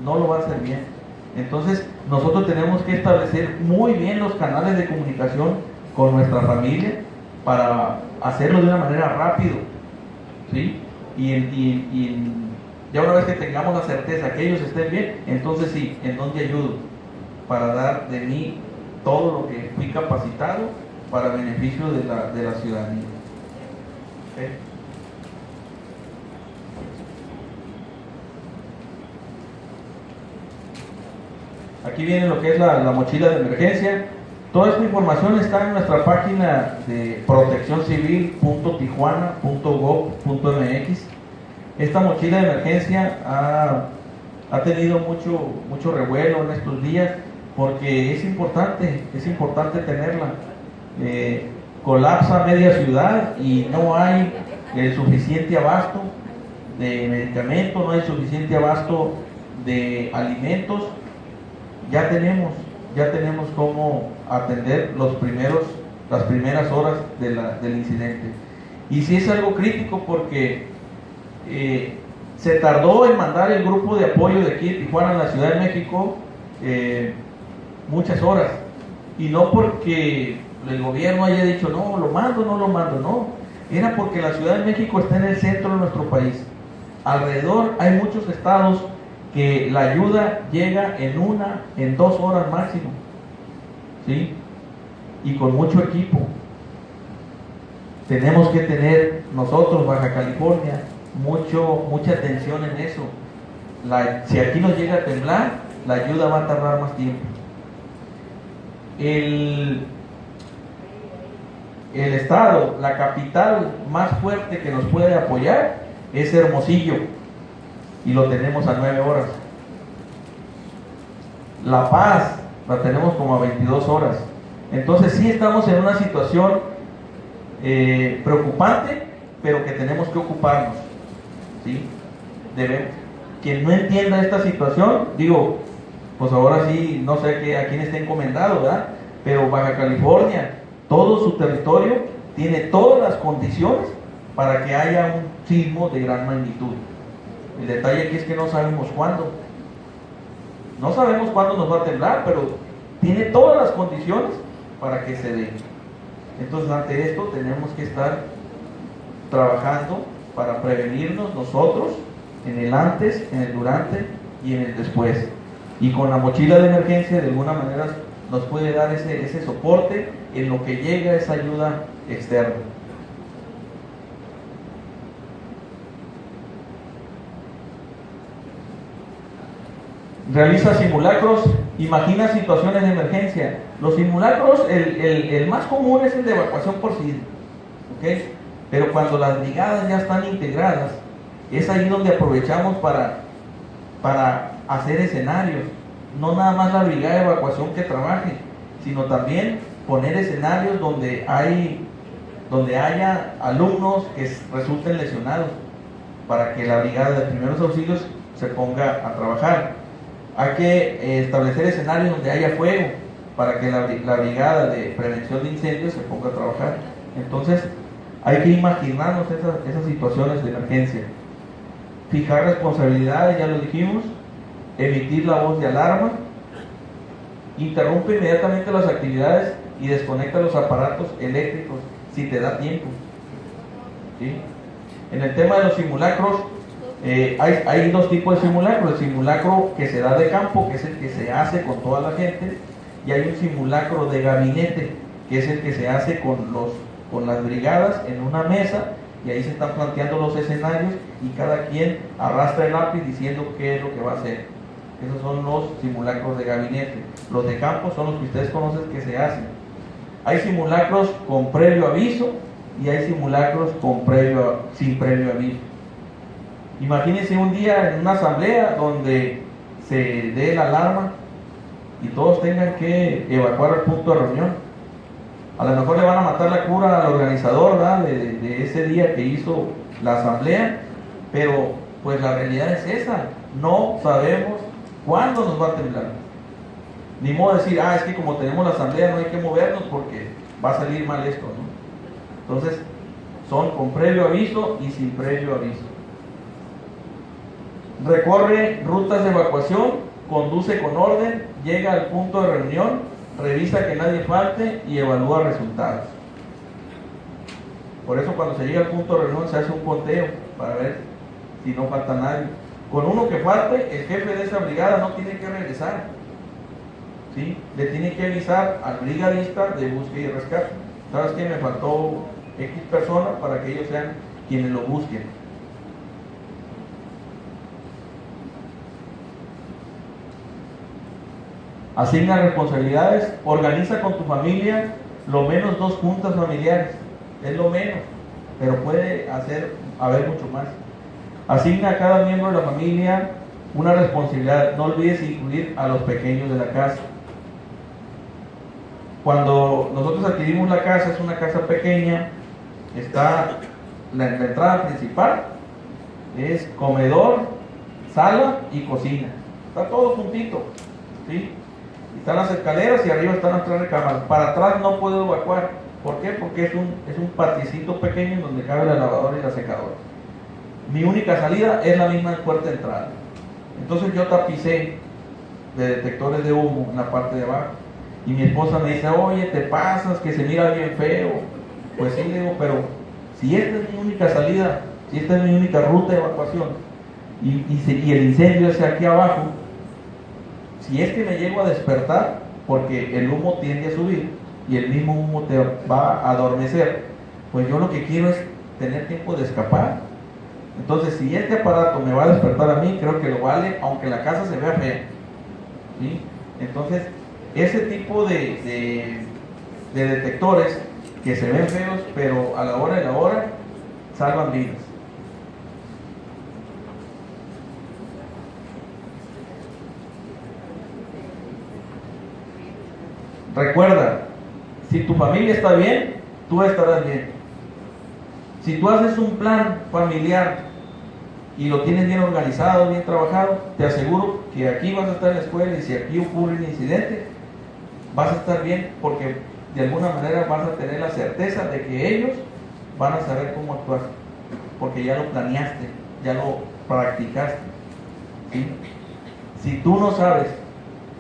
no lo va a hacer bien. Entonces, nosotros tenemos que establecer muy bien los canales de comunicación con nuestra familia para hacerlo de una manera rápido, ¿sí? Ya una vez que tengamos la certeza que ellos estén bien, entonces sí, ¿en dónde ayudo? Para dar de mí todo lo que fui capacitado para beneficio de la ciudadanía. ¿Sí? Aquí viene lo que es la mochila de emergencia. Toda esta información está en nuestra página de proteccioncivil.tijuana.gov.mx. Esta mochila de emergencia ha tenido mucho revuelo en estos días porque es importante tenerla. Colapsa media ciudad y no hay el suficiente abasto de medicamentos, no hay suficiente abasto de alimentos. Ya tenemos cómo atender las primeras horas del incidente. Y sí es algo crítico porque se tardó en mandar el grupo de apoyo de aquí de Tijuana a la Ciudad de México muchas horas. Y no porque el gobierno haya dicho, no, lo mando, no. Era porque la Ciudad de México está en el centro de nuestro país. Alrededor hay muchos estados que la ayuda llega en 2 horas máximo, ¿sí? Y con mucho equipo. Tenemos que tener nosotros, Baja California, mucha atención en eso. Si aquí nos llega a temblar, la ayuda va a tardar más tiempo. El estado, la capital más fuerte que nos puede apoyar es Hermosillo, y lo tenemos a 9 horas. La Paz la tenemos como a 22 horas. Entonces sí estamos en una situación preocupante, pero que tenemos que ocuparnos, ¿sí? Quien no entienda esta situación, pues ahora sí, no sé a quién está encomendado, ¿verdad? Pero Baja California, todo su territorio tiene todas las condiciones para que haya un sismo de gran magnitud. El detalle aquí es que no sabemos cuándo. No sabemos cuándo nos va a temblar, pero tiene todas las condiciones para que se dé. Entonces, ante esto tenemos que estar trabajando para prevenirnos nosotros en el antes, en el durante y en el después. Y con la mochila de emergencia, de alguna manera, nos puede dar ese soporte en lo que llega esa ayuda externa. Realiza simulacros, imagina situaciones de emergencia. Los simulacros, el más común es el de evacuación por sismo, ¿ok? Pero cuando las brigadas ya están integradas, es ahí donde aprovechamos para hacer escenarios. No nada más la brigada de evacuación que trabaje, sino también poner escenarios donde haya alumnos que resulten lesionados, para que la brigada de primeros auxilios se ponga a trabajar. Hay que establecer escenarios donde haya fuego, para que la brigada de prevención de incendios se ponga a trabajar. Entonces hay que imaginarnos esas situaciones de emergencia. Fijar responsabilidades, ya lo dijimos. Emitir la voz de alarma. Interrumpe inmediatamente las actividades y desconecta los aparatos eléctricos si te da tiempo, ¿sí? En el tema de los simulacros, hay 2 tipos de simulacros. El simulacro que se da de campo, que es el que se hace con toda la gente, y hay un simulacro de gabinete, que es el que se hace con las brigadas en una mesa, y ahí se están planteando los escenarios y cada quien arrastra el lápiz diciendo qué es lo que va a hacer. Esos son los simulacros de gabinete. Los de campo son los que ustedes conocen que se hacen. Hay simulacros con previo aviso y hay simulacros sin previo aviso. Imagínense un día en una asamblea donde se dé la alarma y todos tengan que evacuar el punto de reunión. A lo mejor le van a matar la cura al organizador, ¿verdad?, de ese día que hizo la asamblea, pero pues la realidad es esa. No sabemos cuándo nos va a temblar. Ni modo de decir, es que como tenemos la asamblea no hay que movernos porque va a salir mal esto, ¿no? Entonces, son con previo aviso y sin previo aviso. Recorre rutas de evacuación, conduce con orden, llega al punto de reunión, revisa que nadie falte y evalúa resultados. Por eso cuando se llega al punto de reunión se hace un conteo para ver si no falta nadie. Con uno que falte, el jefe de esa brigada no tiene que regresar, ¿sí? Le tiene que avisar al brigadista de búsqueda y rescate. ¿Sabes qué? Me faltó X persona para que ellos sean quienes lo busquen. Asigna responsabilidades, organiza con tu familia lo menos 2 juntas familiares, es lo menos, pero puede haber mucho más. Asigna a cada miembro de la familia una responsabilidad, no olvides incluir a los pequeños de la casa. Cuando nosotros adquirimos la casa, es una casa pequeña, está la entrada principal, es comedor, sala y cocina, está todo juntito, ¿sí? Están las escaleras y arriba están las 3 recámaras. Para atrás no puedo evacuar. ¿Por qué? Porque es un paticito pequeño en donde cabe la lavadora y la secadora. Mi única salida es la misma puerta de entrada. Entonces yo tapicé de detectores de humo en la parte de abajo. Y mi esposa me dice, oye, te pasas, que se mira bien feo. Pues sí, le digo, pero si esta es mi única salida, si esta es mi única ruta de evacuación, y el incendio es aquí abajo, si es que me llego a despertar, porque el humo tiende a subir y el mismo humo te va a adormecer, pues yo lo que quiero es tener tiempo de escapar. Entonces, si este aparato me va a despertar a mí, creo que lo vale, aunque la casa se vea fea, ¿sí? Entonces, ese tipo de detectores que se ven feos, pero a la hora de la hora salvan vidas. Recuerda, si tu familia está bien, tú estarás bien. Si tú haces un plan familiar y lo tienes bien organizado, bien trabajado, te aseguro que aquí vas a estar en la escuela y si aquí ocurre un incidente, vas a estar bien porque de alguna manera vas a tener la certeza de que ellos van a saber cómo actuar, porque ya lo planeaste, ya lo practicaste, ¿sí? Si tú no sabes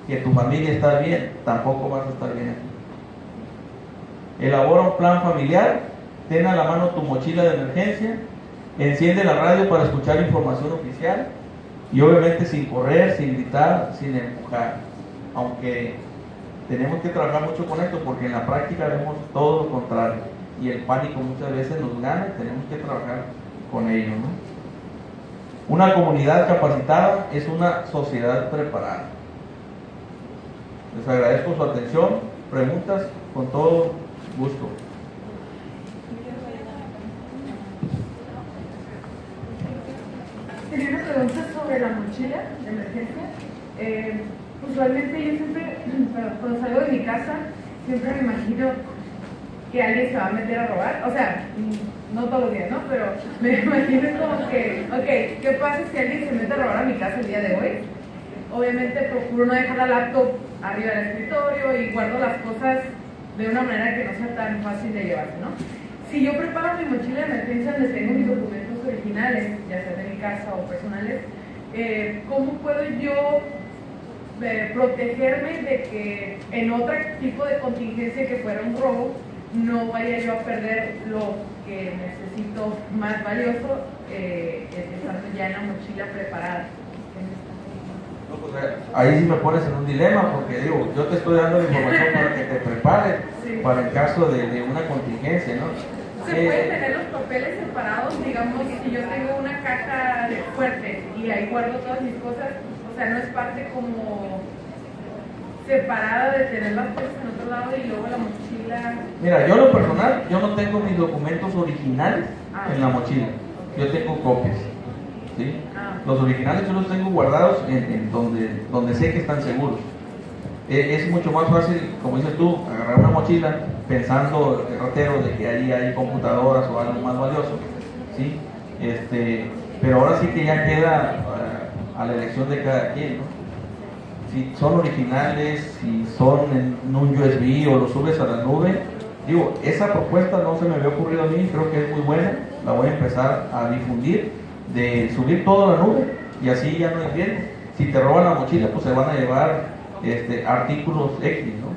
que tu familia está bien, tampoco vas a estar bien aquí. Elabora un plan familiar, ten a la mano tu mochila de emergencia, enciende la radio para escuchar información oficial y obviamente sin correr, sin gritar, sin empujar, aunque tenemos que trabajar mucho con esto porque en la práctica vemos todo lo contrario y el pánico muchas veces nos gana y tenemos que trabajar con ello, ¿no? Una comunidad capacitada es una sociedad preparada. Les agradezco su atención. Preguntas, con todo gusto. Tenía una pregunta sobre la mochila de emergencia. Usualmente yo siempre, cuando salgo de mi casa, siempre me imagino que alguien se va a meter a robar. O sea, no todos los días, ¿no? Pero me imagino como que, ok, ¿qué pasa si alguien se mete a robar a mi casa el día de hoy? Obviamente procuro no dejar la laptop arriba del escritorio y guardo las cosas de una manera que no sea tan fácil de llevarse, ¿no? Si yo preparo mi mochila de emergencia donde tengo mis documentos originales, ya sea de mi casa o personales, ¿cómo puedo yo protegerme de que en otro tipo de contingencia que fuera un robo, no vaya yo a perder lo que necesito más valioso, estando ya en la mochila preparada? No, pues, ahí sí me pones en un dilema porque digo, yo te estoy dando la información para que te prepares, sí, para el caso de una contingencia, ¿no? ¿Se pueden tener los papeles separados? Digamos, si yo tengo una caja fuerte y ahí guardo todas mis cosas, o sea, no es parte como separada de tener las cosas en otro lado y luego la mochila. Mira, yo en lo personal, yo no tengo mis documentos originales en la mochila. Yo tengo copias. ¿Sí? Los originales yo los tengo guardados en donde sé que están seguros. Es mucho más fácil, como dices tú, agarrar una mochila pensando el ratero de que ahí hay computadoras o algo más valioso, ¿sí? Pero ahora sí que ya queda a la elección de cada quien, ¿no? Si son originales, si son en un USB o lo subes a la nube. Digo, esa propuesta no se me había ocurrido a mí, creo que es muy buena, la voy a empezar a difundir, de subir todo a la nube y así ya no hay riesgo. Si te roban la mochila, pues se van a llevar artículos X, ¿no?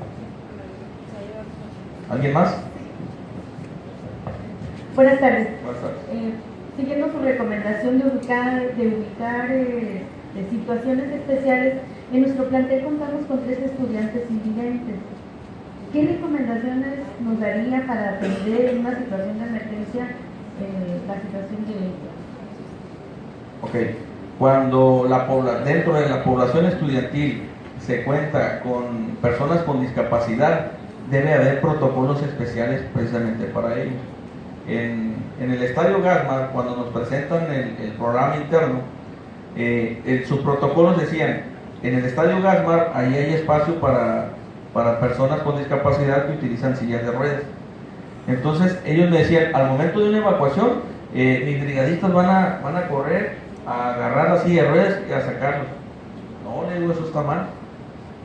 ¿Alguien más? Buenas tardes. Buenas tardes. Siguiendo su recomendación de ubicar situaciones especiales, en nuestro plantel contamos con 3 estudiantes invidentes. ¿Qué recomendaciones nos daría para atender en una situación de emergencia la situación de ellos? Ok, cuando dentro de la población estudiantil se cuenta con personas con discapacidad, debe haber protocolos especiales precisamente para ellos. En el Estadio Gasmar, cuando nos presentan el programa interno, sus protocolos decían, en el Estadio Gasmar, ahí hay espacio para personas con discapacidad que utilizan sillas de ruedas. Entonces ellos me decían, al momento de una evacuación, mis brigadistas van a correr a agarrar la silla de ruedas y a sacarlos. No, le digo, eso está mal.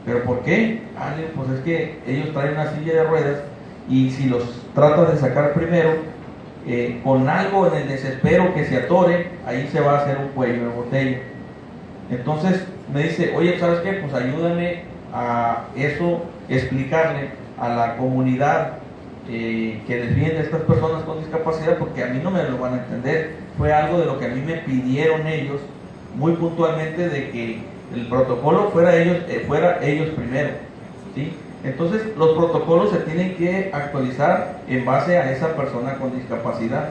¿Pero por qué? Pues es que ellos traen una silla de ruedas y si los tratas de sacar primero, con algo en el desespero que se atore, ahí se va a hacer un cuello de botella. Entonces me dice, oye, ¿sabes qué? Pues ayúdame a eso, explicarle a la comunidad que defiende a estas personas con discapacidad, porque a mí no me lo van a entender. Fue algo de lo que a mí me pidieron ellos muy puntualmente, de que el protocolo fuera ellos primero, ¿sí? Entonces los protocolos se tienen que actualizar en base a esa persona con discapacidad.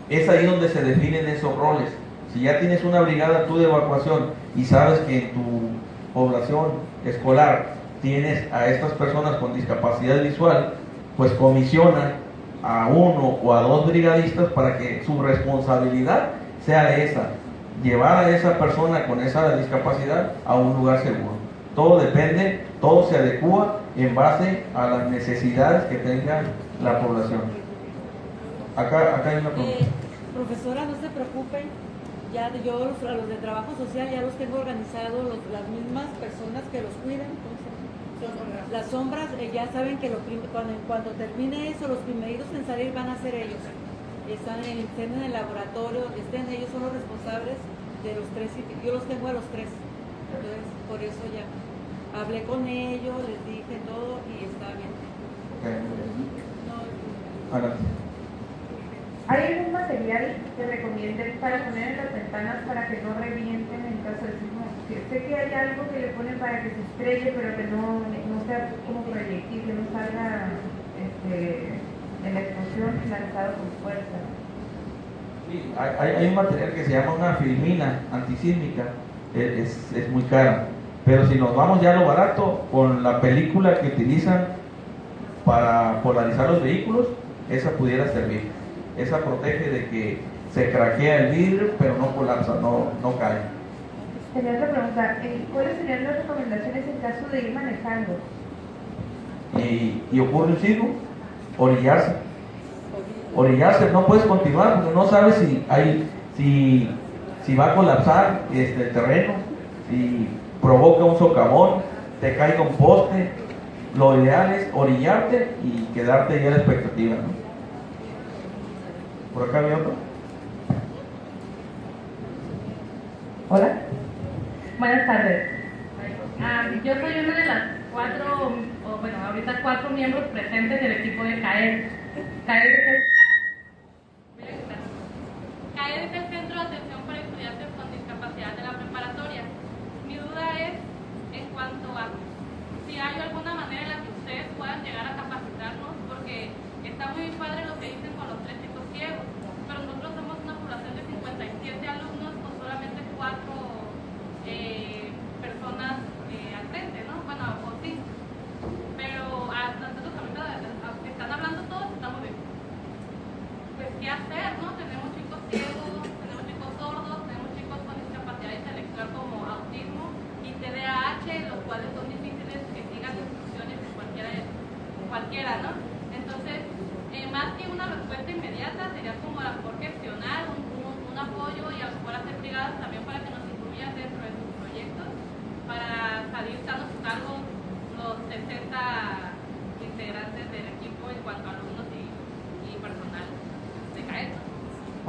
Es ahí donde se definen esos roles. Si ya tienes una brigada tú de evacuación y sabes que en tu población escolar tienes a estas personas con discapacidad visual, pues comisiona a 1 o a 2 brigadistas para que su responsabilidad sea esa, llevar a esa persona con esa discapacidad a un lugar seguro. Todo depende, todo se adecúa en base a las necesidades que tenga la población. Acá hay una pregunta. Profesora, no se preocupen, ya yo a los de trabajo social ya los tengo organizados, las mismas personas que los cuidan. Las sombras ya saben que cuando termine eso, los primeritos en salir van a ser ellos. Estén en el laboratorio, ellos son los responsables de los 3, yo los tengo a los 3. Entonces, por eso ya hablé con ellos, les dije todo y está bien. Okay. No, ¿Hay algún material que recomienden para poner en las ventanas para que no revienten en caso de sismo? Sé que hay algo que le ponen para que se estrelle, pero que no sea como proyectil, que no salga en la explosión lanzado con fuerza. Sí, hay un material que se llama una filmina antisísmica, es muy cara, pero si nos vamos ya a lo barato, con la película que utilizan para polarizar los vehículos, esa pudiera servir. Esa protege de que se craquea el vidrio, pero no colapsa, no cae. Tenía otra pregunta, ¿cuáles serían las recomendaciones en caso de ir manejando? Y ocurre un sismo, orillarse, no puedes continuar porque no sabes si va a colapsar el terreno, si provoca un socavón, te caiga un poste. Lo ideal es orillarte y quedarte ya a la expectativa, ¿no? Por acá había otro. Hola. Buenas tardes. Yo soy una de las 4, ahorita 4 miembros presentes del equipo de CAED. CAED es el Centro de Atención para Estudiantes con Discapacidad de la Preparatoria. Mi duda es en cuanto a si hay alguna manera en la que ustedes puedan llegar a capacitarnos, porque está muy padre lo que dicen con los 3 chicos ciegos, pero nosotros somos una población de 57 alumnos con solamente 4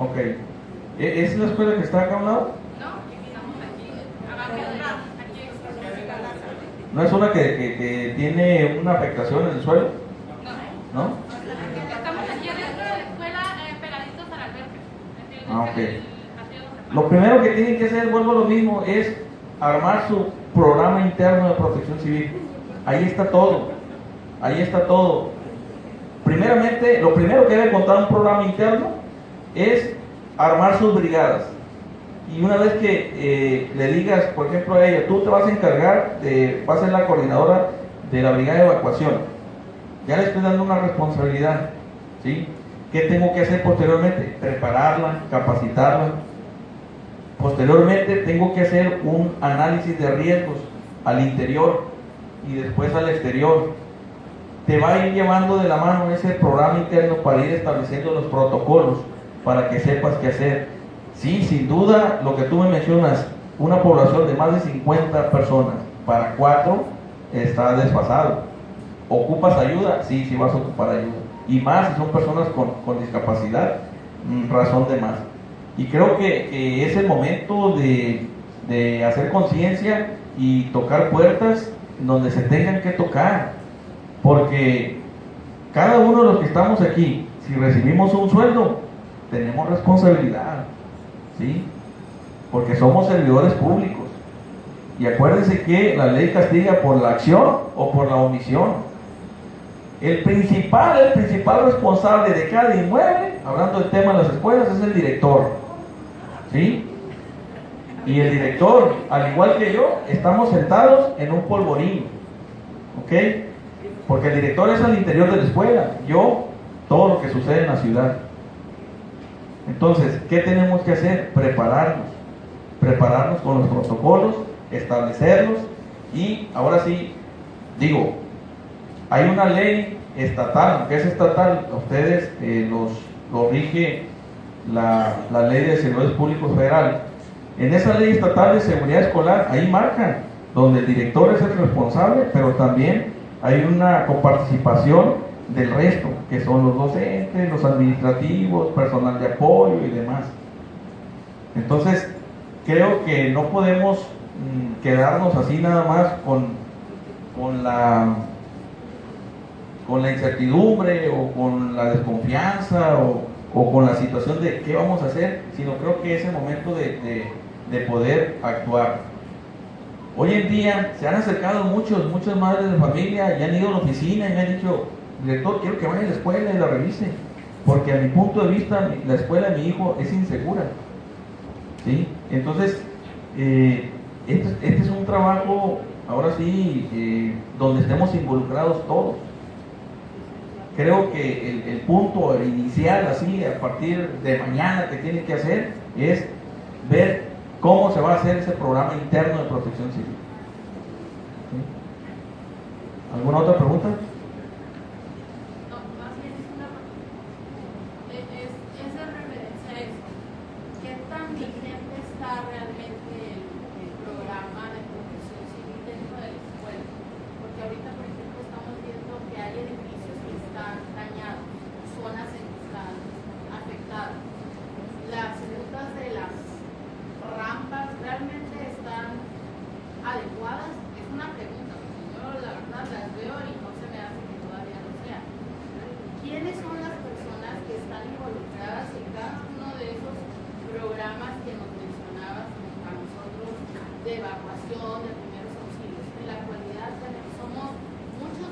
Ok. ¿Es la escuela que está acá a un lado? No, estamos aquí, atrás, aquí. ¿No es una que tiene una afectación en el suelo? No. ¿No? Estamos aquí adentro de la escuela, pegaditos al albergue. Es decir, Ah, ok. el pasillo nos separa. Lo primero que tienen que hacer, vuelvo a lo mismo, es armar su programa interno de protección civil. Ahí está todo. Ahí está todo. Primeramente, lo primero que debe contar un programa interno es armar sus brigadas. Y una vez que le digas, por ejemplo, a ella, tú te vas a encargar, vas a ser la coordinadora de la brigada de evacuación. Ya le estoy dando una responsabilidad, ¿sí? ¿Qué tengo que hacer posteriormente? Prepararla, capacitarla. Posteriormente tengo que hacer un análisis de riesgos al interior y después al exterior. Te va a ir llevando de la mano ese programa interno para ir estableciendo los protocolos para que sepas qué hacer. Sí, sin duda, lo que tú me mencionas, una población de más de 50 personas para 4 está desfasado. ¿Ocupas ayuda? Sí, sí vas a ocupar ayuda. Y más si son personas con discapacidad, razón de más. Y creo que es el momento de hacer conciencia y tocar puertas donde se tengan que tocar. Porque cada uno de los que estamos aquí, si recibimos un sueldo, tenemos responsabilidad, ¿sí? Porque somos servidores públicos. Y acuérdense que la ley castiga por la acción o por la omisión. El principal responsable de cada inmueble, hablando del tema de las escuelas, es el director, ¿sí? Y el director, al igual que yo, estamos sentados en un polvorín, ¿ok? Porque el director es al interior de la escuela, yo, todo lo que sucede en la ciudad. Entonces, ¿qué tenemos que hacer? Prepararnos con los protocolos, establecerlos, y ahora sí, digo, hay una ley estatal, aunque es estatal, a ustedes los rige la ley de servidores públicos federal. En esa ley estatal de seguridad escolar, ahí marcan, donde el director es el responsable, pero también hay una coparticipación del resto, que son los docentes, los administrativos, personal de apoyo y demás. Entonces, creo que no podemos quedarnos así nada más con la incertidumbre o con la desconfianza o con la situación de qué vamos a hacer, sino creo que es el momento de poder actuar. Hoy en día se han acercado muchas madres de familia y han ido a la oficina y me han dicho, director, quiero que vaya a la escuela y la revise, porque a mi punto de vista la escuela de mi hijo es insegura, ¿sí? Entonces, este es un trabajo, ahora sí, donde estemos involucrados todos. Creo que el punto inicial, así, a partir de mañana que tiene que hacer, es ver cómo se va a hacer ese programa interno de protección civil. ¿Sí? ¿Alguna otra pregunta? No, más bien es una es en referencia a eso. ¿Qué tan vigente está realmente el programa de protección civil dentro de la escuela? Porque ahorita, por ejemplo, estamos viendo que hay edificios que están dañados, zonas en que están afectadas. Las rutas de las rampas realmente están adecuadas. Es una pregunta, porque yo la verdad las veo y no se me hace que todavía lo sean. ¿Quiénes son las personas que están involucradas en cada uno de esos programas que nos mencionabas a nosotros de evacuación, de primeros auxilios? En la actualidad somos muchos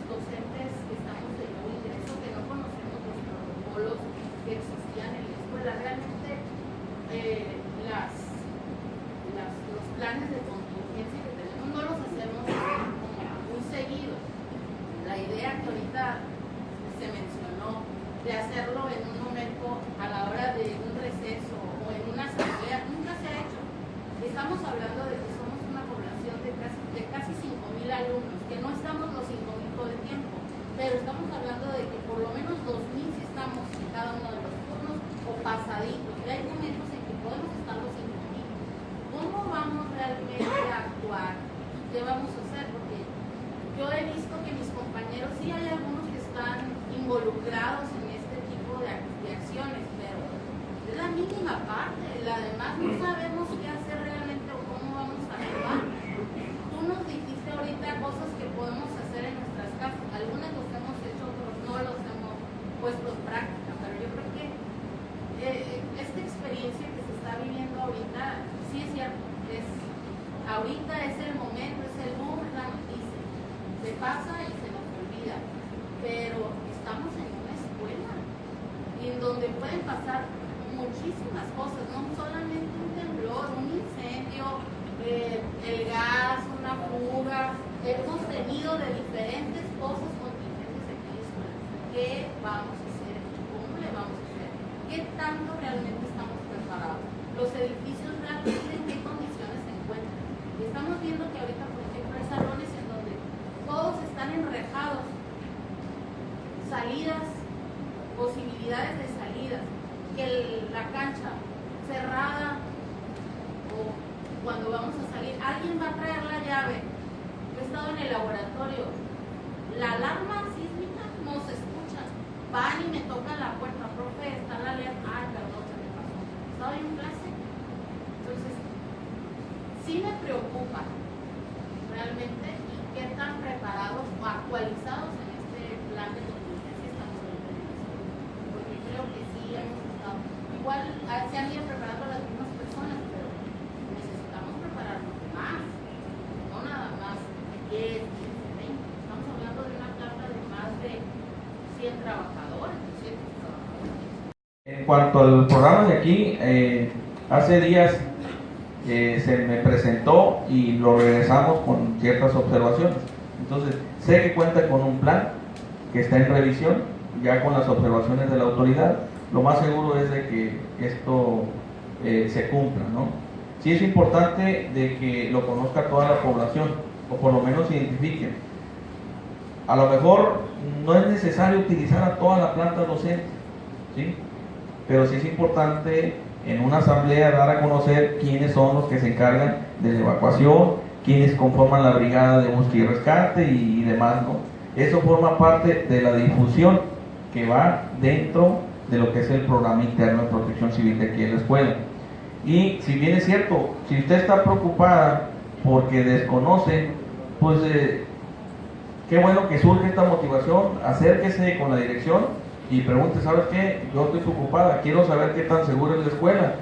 docentes que estamos de nuevo ingreso que no conocemos los protocolos que existían en la escuela. Realmente los planes de contingencia que tenemos no los hacemos como muy seguido. La idea que ahorita se mencionó de hacerlo en un momento a la hora de un receso o en una asamblea nunca se ha hecho. Estamos hablando de que somos una población de casi 5,000 alumnos, que no estamos los 5,000 todo el tiempo, pero estamos hablando de que por lo menos 2,000 si estamos en cada uno de los turnos o pasaditos, y hay momentos en que podemos estar los 5,000. ¿Cómo vamos realmente a actuar? ¿Qué vamos a hacer? Porque yo he visto que mis compañeros, sí hay algunos que están involucrados en este tipo de acciones, pero la parte, la demás no sabemos qué hacer realmente o cómo vamos a actuar. Tú nos dijiste ahorita cosas que podemos hacer en nuestras casas, algunas los hemos hecho, otros no los hemos puesto en práctica, pero yo creo que esta experiencia que se está viviendo ahorita, sí es cierto, ahorita es el momento, es el boom, es la noticia, se pasa y se nos olvida, pero estamos en una escuela y en donde pueden pasar muchísimas cosas, no solamente un temblor, un incendio, el gas, una fuga. Hemos tenido de diferentes cosas contingentes en la escuela. ¿Qué vamos a hacer? ¿Cómo le vamos a hacer? ¿Qué tanto realmente estamos preparados? Los edificios realmente en qué condiciones se encuentran. Y estamos viendo que ahorita, por ejemplo, hay salones en donde todos están enrejados, salidas, posibilidades de salidas, que la cancha cerrada o cuando vamos a salir, alguien va a traer la llave. Yo he estado en el laboratorio, la alarma sísmica no se escucha, van y me tocan la puerta, profe, está la alerta, ay, perdón, se me pasó, estaba en clase. Entonces, sí me preocupa realmente y qué tan preparados o actualizados en este plan de contingencia estamos ahorita, porque creo que sí hemos estado, igual se han ido preparando las mismas personas, pero necesitamos prepararnos más, no nada más 10, 15, 20, estamos hablando de una planta de más de 100 trabajadores, 200 trabajadores. En cuanto al programa de aquí, hace días se me presentó y lo regresamos con ciertas observaciones. Entonces, sé que cuenta con un plan que está en revisión, ya con las observaciones de la autoridad. Lo más seguro es de que esto se cumpla, ¿no? Sí es importante de que lo conozca toda la población, o por lo menos identifiquen. A lo mejor no es necesario utilizar a toda la planta docente, ¿sí? Pero sí es importante en una asamblea dar a conocer quiénes son los que se encargan de la evacuación, quiénes conforman la brigada de búsqueda y rescate y demás, ¿no? Eso forma parte de la difusión que va dentro de lo que es el programa interno de protección civil de aquí en la escuela. Y si bien es cierto, si usted está preocupada porque desconoce, pues qué bueno que surge esta motivación, acérquese con la dirección y pregunte, ¿sabes qué? Yo estoy preocupada, quiero saber qué tan segura es la escuela,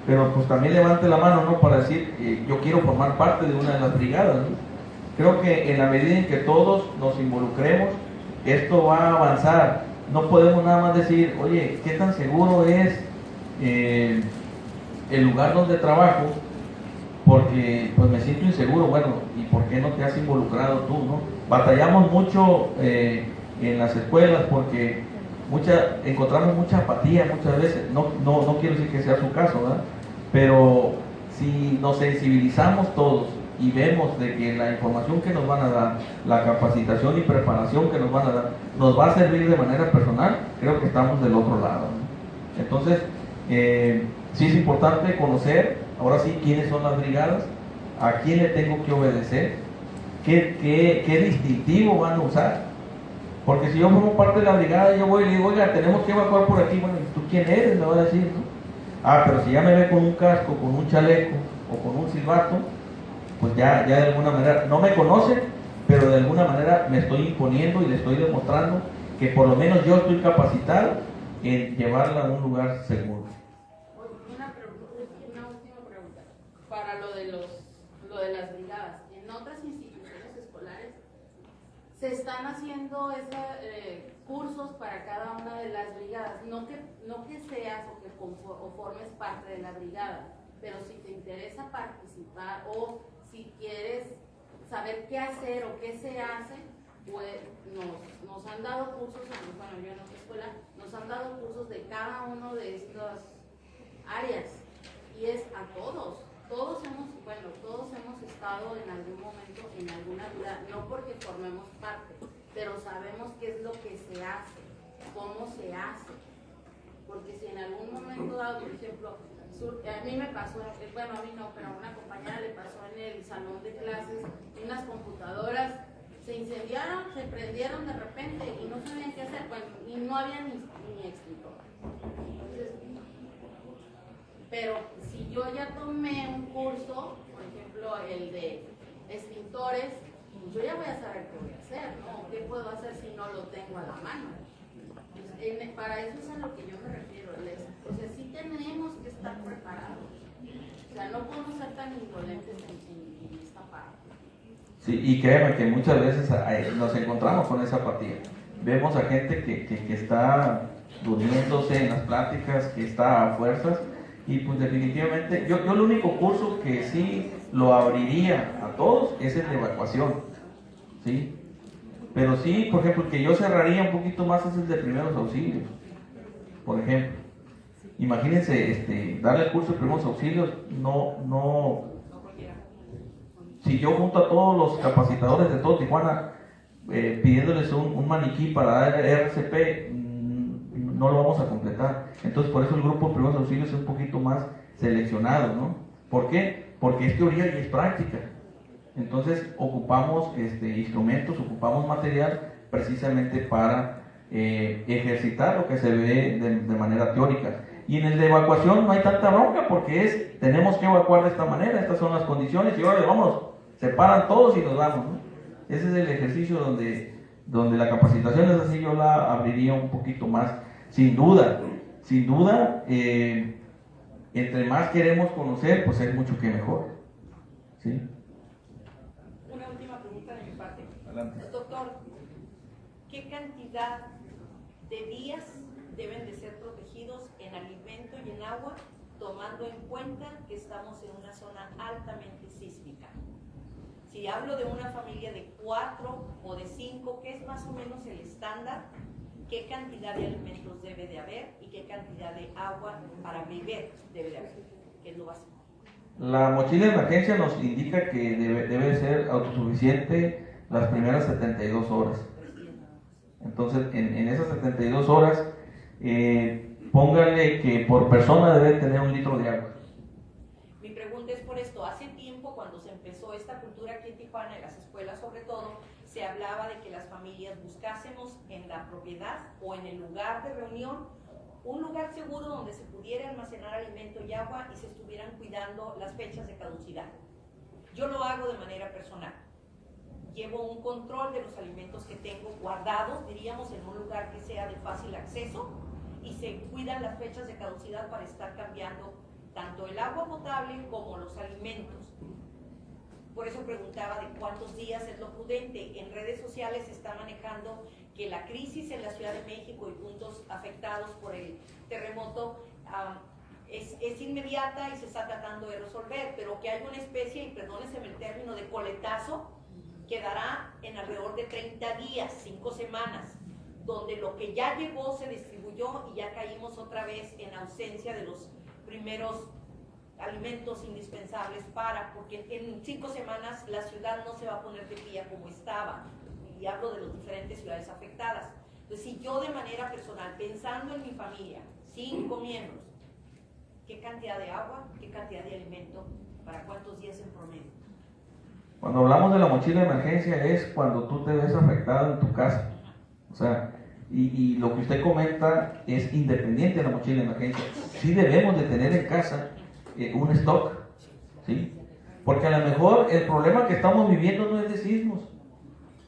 pero pues también levante la mano, ¿no? Para decir, yo quiero formar parte de una de las brigadas, ¿no? Creo que en la medida en que todos nos involucremos, esto va a avanzar. No podemos nada más decir, oye, ¿qué tan seguro es el lugar donde trabajo? Porque pues me siento inseguro. Bueno, ¿y por qué no te has involucrado tú, no? Batallamos mucho en las escuelas porque encontramos mucha apatía muchas veces. No quiero decir que sea su caso, ¿verdad? Pero si nos sensibilizamos todos y vemos de que la información que nos van a dar, la capacitación y preparación que nos van a dar, nos va a servir de manera personal, creo que estamos del otro lado, ¿no? Entonces, sí es importante conocer, ahora sí, quiénes son las brigadas, a quién le tengo que obedecer, qué distintivo van a usar. Porque si yo formo parte de la brigada, yo voy y le digo, oiga, tenemos que evacuar por aquí, bueno, ¿tú quién eres? Me va a decir, ¿no? Ah, pero si ya me ve con un casco, con un chaleco o con un silbato, pues ya de alguna manera, no me conocen, pero de alguna manera me estoy imponiendo y le estoy demostrando que por lo menos yo estoy capacitado en llevarla a un lugar seguro. Una última pregunta, para lo de las brigadas, en otras instituciones escolares se están haciendo cursos para cada una de las brigadas, no que seas o formes parte de la brigada, pero si te interesa participar o si quieres saber qué hacer o qué se hace, pues nos han dado cursos, bueno, yo en otra escuela, nos han dado cursos de cada uno de estas áreas y es a todos hemos estado en algún momento en alguna brigada, no porque formemos parte, pero sabemos qué es lo que se hace, cómo se hace, porque si en algún momento dado, por ejemplo, a mí me pasó, bueno, a mí no, pero a una compañera le pasó en el salón de clases, unas computadoras se incendiaron, se prendieron de repente y no sabían qué hacer, bueno, y no había ni extintor. Entonces, Pero si yo ya tomé un curso, por ejemplo, el de extintores, pues yo ya voy a saber qué voy a hacer, ¿no? ¿Qué puedo hacer si no lo tengo a la mano? Para eso es a lo que yo me refiero, o sea, sí tenemos que estar preparados. O sea, no podemos ser tan indolentes en esta parte. Sí, y créeme que muchas veces nos encontramos con esa apatía. Vemos a gente que está durmiéndose en las pláticas, que está a fuerzas, y pues definitivamente, yo el único curso que sí lo abriría a todos es el de evacuación, ¿sí? Pero sí, por ejemplo, que yo cerraría un poquito más es el de primeros auxilios, por ejemplo. Imagínense, darle el curso de primeros auxilios, si yo junto a todos los capacitadores de todo Tijuana, pidiéndoles un maniquí para dar RCP, no lo vamos a completar. Entonces, por eso el grupo de primeros auxilios es un poquito más seleccionado, ¿no? ¿Por qué? Porque es teoría y es práctica. Entonces, ocupamos instrumentos, ocupamos material precisamente para ejercitar lo que se ve de manera teórica. Y en el de evacuación no hay tanta bronca porque tenemos que evacuar de esta manera, estas son las condiciones y ahora vamos, se paran todos y nos vamos, ¿no? Ese es el ejercicio donde la capacitación es así, yo la abriría un poquito más, sin duda, entre más queremos conocer, pues es mucho que mejor, ¿sí? Una última pregunta de mi parte. Adelante. Doctor, ¿qué cantidad de días deben de ser protegidos en alimento y en agua, tomando en cuenta que estamos en una zona altamente sísmica? Si hablo de una familia de 4 o de 5, ¿qué es más o menos el estándar? ¿Qué cantidad de alimentos debe de haber y qué cantidad de agua para beber debe de haber? ¿Qué es lo básico? La mochila de emergencia nos indica que debe ser autosuficiente las primeras 72 horas. Entonces, en esas 72 horas, póngale que por persona debe tener 1 litro de agua. Mi pregunta es por esto. Hace tiempo, cuando se empezó esta cultura aquí en Tijuana, en las escuelas sobre todo, se hablaba de que las familias buscásemos en la propiedad o en el lugar de reunión un lugar seguro donde se pudiera almacenar alimento y agua y se estuvieran cuidando las fechas de caducidad. Yo lo hago de manera personal. Llevo un control de los alimentos que tengo guardados, diríamos, en un lugar que sea de fácil acceso, y se cuidan las fechas de caducidad para estar cambiando tanto el agua potable como los alimentos. Por eso preguntaba de cuántos días es lo prudente. En redes sociales se está manejando que la crisis en la Ciudad de México y puntos afectados por el terremoto es inmediata y se está tratando de resolver, pero que hay una especie, y perdónense el término, de coletazo que dará en alrededor de 30 días, 5 semanas, donde lo que ya llegó se distribuyó y ya caímos otra vez en ausencia de los primeros alimentos indispensables porque en 5 semanas la ciudad no se va a poner de pie como estaba, y hablo de las diferentes ciudades afectadas. Entonces, si yo de manera personal, pensando en mi familia, 5 miembros, ¿qué cantidad de agua, qué cantidad de alimento, para cuántos días en promedio? Cuando hablamos de la mochila de emergencia es cuando tú te ves afectado en tu casa, o sea, y lo que usted comenta es independiente de la mochila de emergencia. Sí debemos de tener en casa un stock, ¿sí? Porque a lo mejor el problema que estamos viviendo no es de sismos,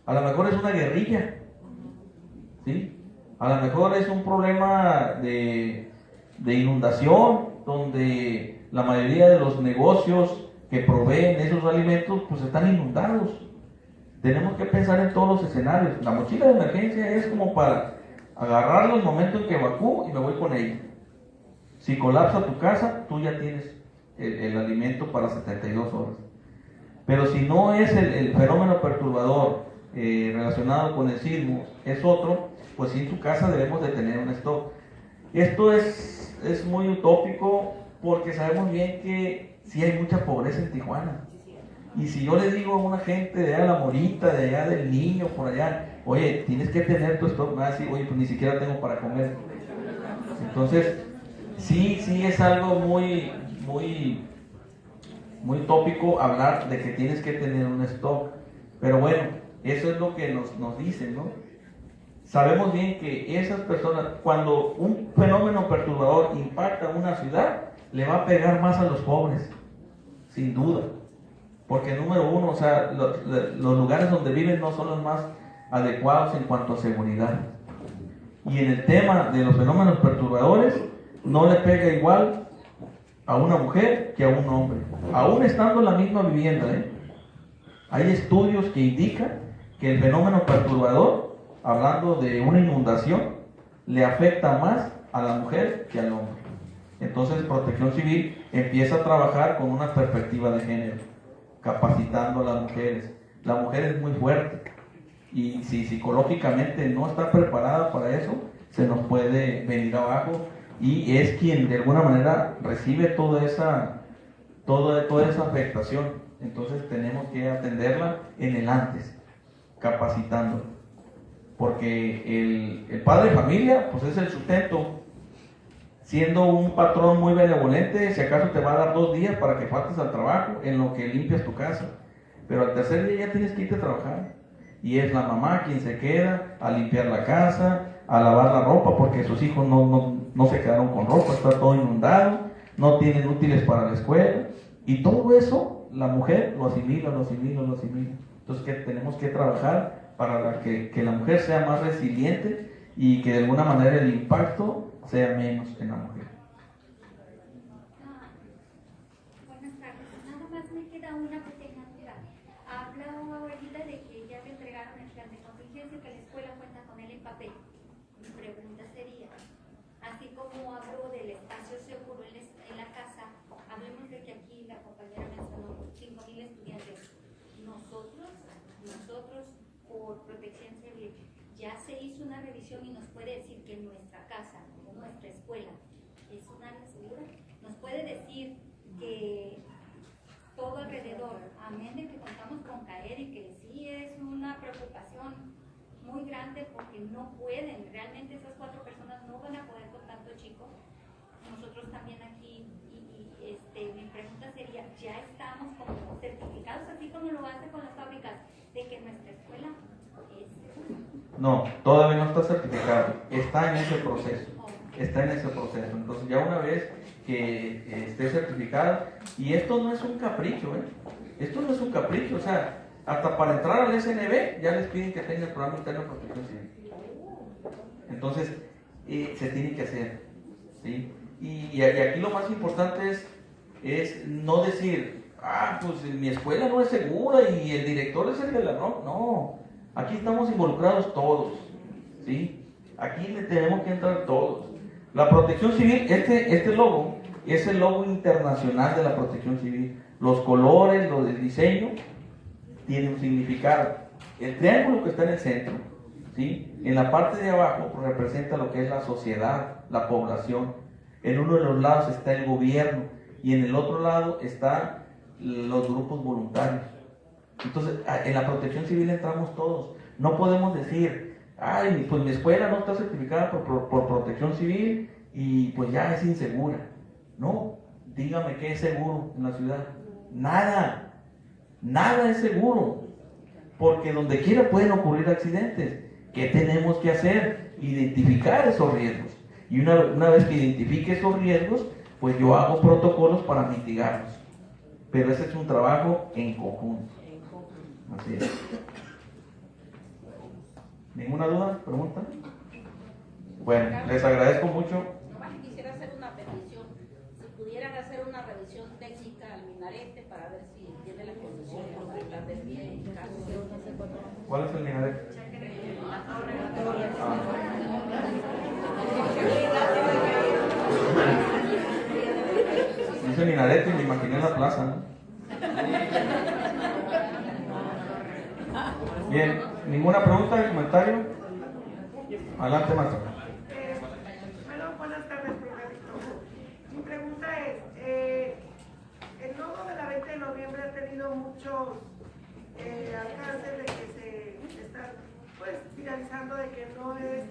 a lo mejor es una guerrilla, ¿sí? A lo mejor es un problema de inundación, donde la mayoría de los negocios que proveen esos alimentos pues están inundados. Tenemos que pensar en todos los escenarios. La mochila de emergencia es como para agarrarlo el momento en que evacúo y me voy con ella. Si colapsa tu casa, tú ya tienes el alimento para 72 horas. Pero si no es el fenómeno perturbador relacionado con el sismo, es otro, pues sí en tu casa debemos de tener un stock. Esto es muy utópico porque sabemos bien que sí hay mucha pobreza en Tijuana. Y si yo le digo a una gente de allá de La Morita, de allá del Niño, por allá, oye, tienes que tener tu stock, me va a decir, oye, pues ni siquiera tengo para comer. Entonces, sí es algo muy tópico hablar de que tienes que tener un stock. Pero bueno, eso es lo que nos dicen, ¿no? Sabemos bien que esas personas, cuando un fenómeno perturbador impacta una ciudad, le va a pegar más a los pobres, sin duda. Porque número uno, o sea, los lugares donde viven no son los más adecuados en cuanto a seguridad. Y en el tema de los fenómenos perturbadores, no le pega igual a una mujer que a un hombre, aún estando en la misma vivienda. Hay estudios que indican que el fenómeno perturbador, hablando de una inundación, le afecta más a la mujer que al hombre. Entonces Protección Civil empieza a trabajar con una perspectiva de género, capacitando a las mujeres. La mujer es muy fuerte y si psicológicamente no está preparada para eso, se nos puede venir abajo, y es quien de alguna manera recibe toda esa afectación. Entonces tenemos que atenderla en el antes, capacitándolo, porque el padre de familia pues es el sustento. Siendo un patrón muy benevolente, si acaso te va a dar 2 días para que faltes al trabajo en lo que limpias tu casa, pero al tercer día ya tienes que irte a trabajar, y es la mamá quien se queda a limpiar la casa, a lavar la ropa, porque sus hijos no se quedaron con ropa, está todo inundado, no tienen útiles para la escuela, y todo eso la mujer lo asimila. Entonces que tenemos que trabajar para que la mujer sea más resiliente y que de alguna manera el impacto sea menos en la mujer. Buenas tardes. Nada más me queda una pequeña duda. Habla ahorita de que ya le entregaron el plan de contingencia, que la escuela cuenta con él en papel. Mi pregunta sería, así como hablo del espacio seguro en la casa, hablemos de que aquí la compañera mencionó 5,000 estudiantes. Nosotros por Protección Civil, ya se hizo una revisión y nos puede decir que nuestra casa, nuestra escuela, es un área segura. Nos puede decir que todo alrededor, amén de que contamos con caer y que sí es una preocupación muy grande porque no pueden, realmente esas 4 personas no van a poder con tanto chico. Nosotros también aquí, mi pregunta sería, ¿ya estamos como certificados, así como lo hace con las fábricas, de que nuestra escuela es segura? No, todavía no está certificado, está en ese proceso. Entonces ya una vez que esté certificado, y esto no es un capricho, o sea, hasta para entrar al SNB ya les piden que tengan el programa interno de protección civil. Entonces se tiene que hacer, ¿sí? Y aquí lo más importante es no decir, pues mi escuela no es segura y el director es el de la no, aquí estamos involucrados todos, ¿sí? Aquí le tenemos que entrar todos. La Protección Civil, este logo es el logo internacional de la Protección Civil. Los colores, el diseño, tienen un significado. El triángulo que está en el centro, ¿sí? En la parte de abajo pues, representa lo que es la sociedad, la población. En uno de los lados está el gobierno y en el otro lado están los grupos voluntarios. Entonces, en la Protección Civil entramos todos. No podemos decir, pues mi escuela no está certificada por Protección Civil y pues ya es insegura. No, dígame qué es seguro en la ciudad. Nada es seguro, porque donde quiera pueden ocurrir accidentes. ¿Qué tenemos que hacer? Identificar esos riesgos. Y una vez que identifique esos riesgos, pues yo hago protocolos para mitigarlos. Pero ese es un trabajo en conjunto. Así es. ¿Ninguna duda? ¿Pregunta? Bueno, les agradezco mucho. Nomás quisiera hacer una petición. Si pudieran hacer una revisión técnica al minarete para ver si tiene la concesión por el plan del pie en caso de... ¿Cuál es el minarete? Dice minarete y me imaginé en la plaza, ¿no? Bien, ¿ninguna pregunta, comentario? Adelante, maestro. Bueno, buenas tardes, profesor. Mi pregunta es, el nodo de la 20 de noviembre ha tenido muchos alcances de que se está viralizando de que no es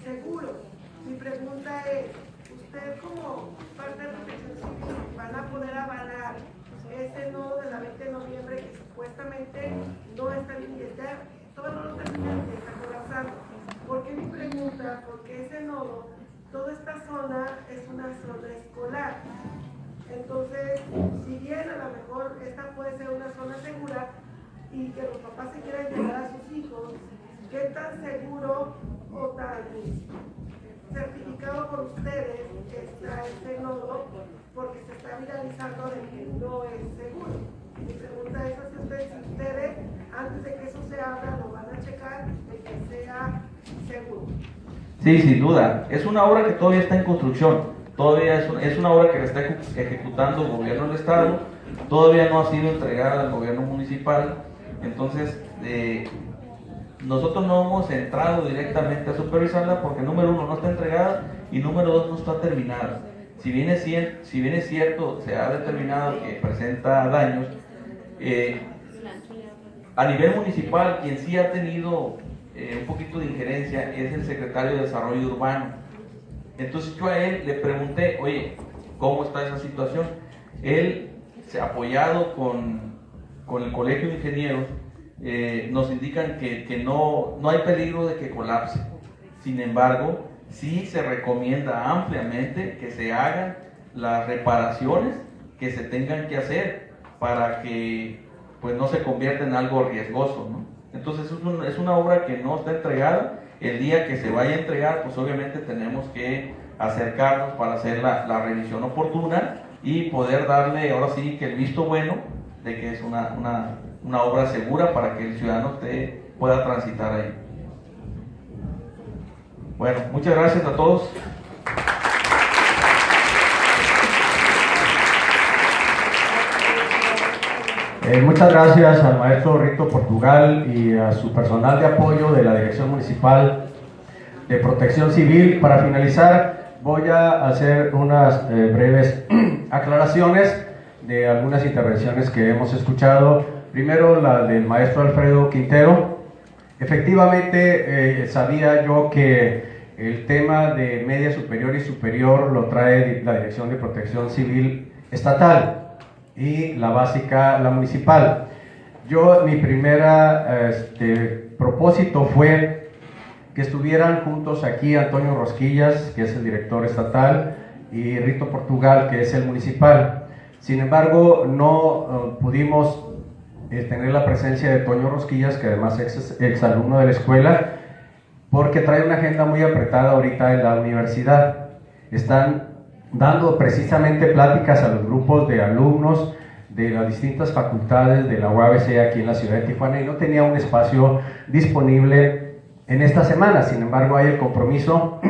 seguro. Mi pregunta es, ¿usted como parte de Protección Civil van a poder avalar ese nodo de la 20 de noviembre que supuestamente no está limpiando? Todo no está limpiando, está colapsando. ¿Por qué mi pregunta? Porque ese nodo, toda esta zona es una zona escolar. Entonces, si bien a lo mejor esta puede ser una zona segura y que los papás se quieran llevar a sus hijos, ¿qué tan seguro o tan certificado por ustedes está este nodo? Porque se está viralizando de que no es seguro. Mi pregunta es hacia ustedes, antes de que eso se abra, lo van a checar de que sea seguro. Sí, sin duda. Es una obra que todavía está en construcción. Todavía es una obra que la está ejecutando el gobierno del estado. Todavía no ha sido entregada al gobierno municipal. Entonces, nosotros no hemos entrado directamente a supervisarla porque número uno no está entregada y número dos no está terminada. Si bien es cierto, se ha determinado que presenta daños, a nivel municipal quien sí ha tenido un poquito de injerencia es el secretario de Desarrollo Urbano. Entonces yo a él le pregunté, oye, ¿cómo está esa situación? Él, apoyado con el Colegio de Ingenieros, nos indican que no hay peligro de que colapse. Sin embargo, sí se recomienda ampliamente que se hagan las reparaciones que se tengan que hacer para que pues no se convierta en algo riesgoso, ¿no? Entonces es una obra que no está entregada. El día que se vaya a entregar, pues obviamente tenemos que acercarnos para hacer la revisión oportuna y poder darle ahora sí que el visto bueno de que es una obra segura para que el ciudadano pueda transitar ahí. Bueno, muchas gracias a todos. Muchas gracias al maestro Rito Portugal y a su personal de apoyo de la Dirección Municipal de Protección Civil. Para finalizar, voy a hacer unas breves aclaraciones de algunas intervenciones que hemos escuchado. Primero, la del maestro Alfredo Quintero. Efectivamente, sabía yo que el tema de media superior y superior lo trae la Dirección de Protección Civil estatal y la básica, la municipal. Mi primera propósito fue que estuvieran juntos aquí Antonio Rosquillas, que es el director estatal, y Rito Portugal, que es el municipal. Sin embargo, no pudimos tener la presencia de Toño Rosquillas, que además es exalumno de la escuela, porque trae una agenda muy apretada ahorita en la universidad. Están dando precisamente pláticas a los grupos de alumnos de las distintas facultades de la UABC aquí en la ciudad de Tijuana y no tenía un espacio disponible en esta semana. Sin embargo, hay el compromiso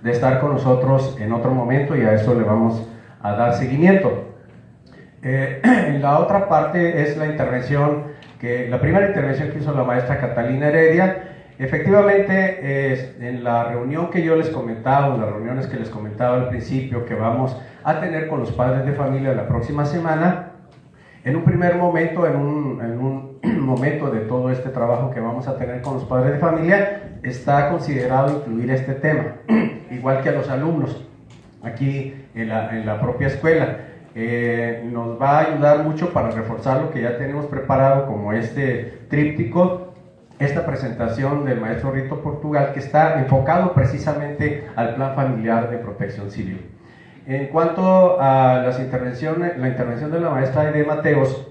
de estar con nosotros en otro momento y a eso le vamos a dar seguimiento. En la otra parte es la primera intervención que hizo la maestra Catalina Heredia. Efectivamente, en la reunión que yo les comentaba, en las reuniones que les comentaba al principio que vamos a tener con los padres de familia la próxima semana, en un primer momento, en un momento de todo este trabajo que vamos a tener con los padres de familia, está considerado incluir este tema, igual que a los alumnos, aquí en la propia escuela. Nos va a ayudar mucho para reforzar lo que ya tenemos preparado como este tríptico, esta presentación del maestro Rito Portugal, que está enfocado precisamente al plan familiar de protección civil. En cuanto a la intervención de la maestra Aide Mateos,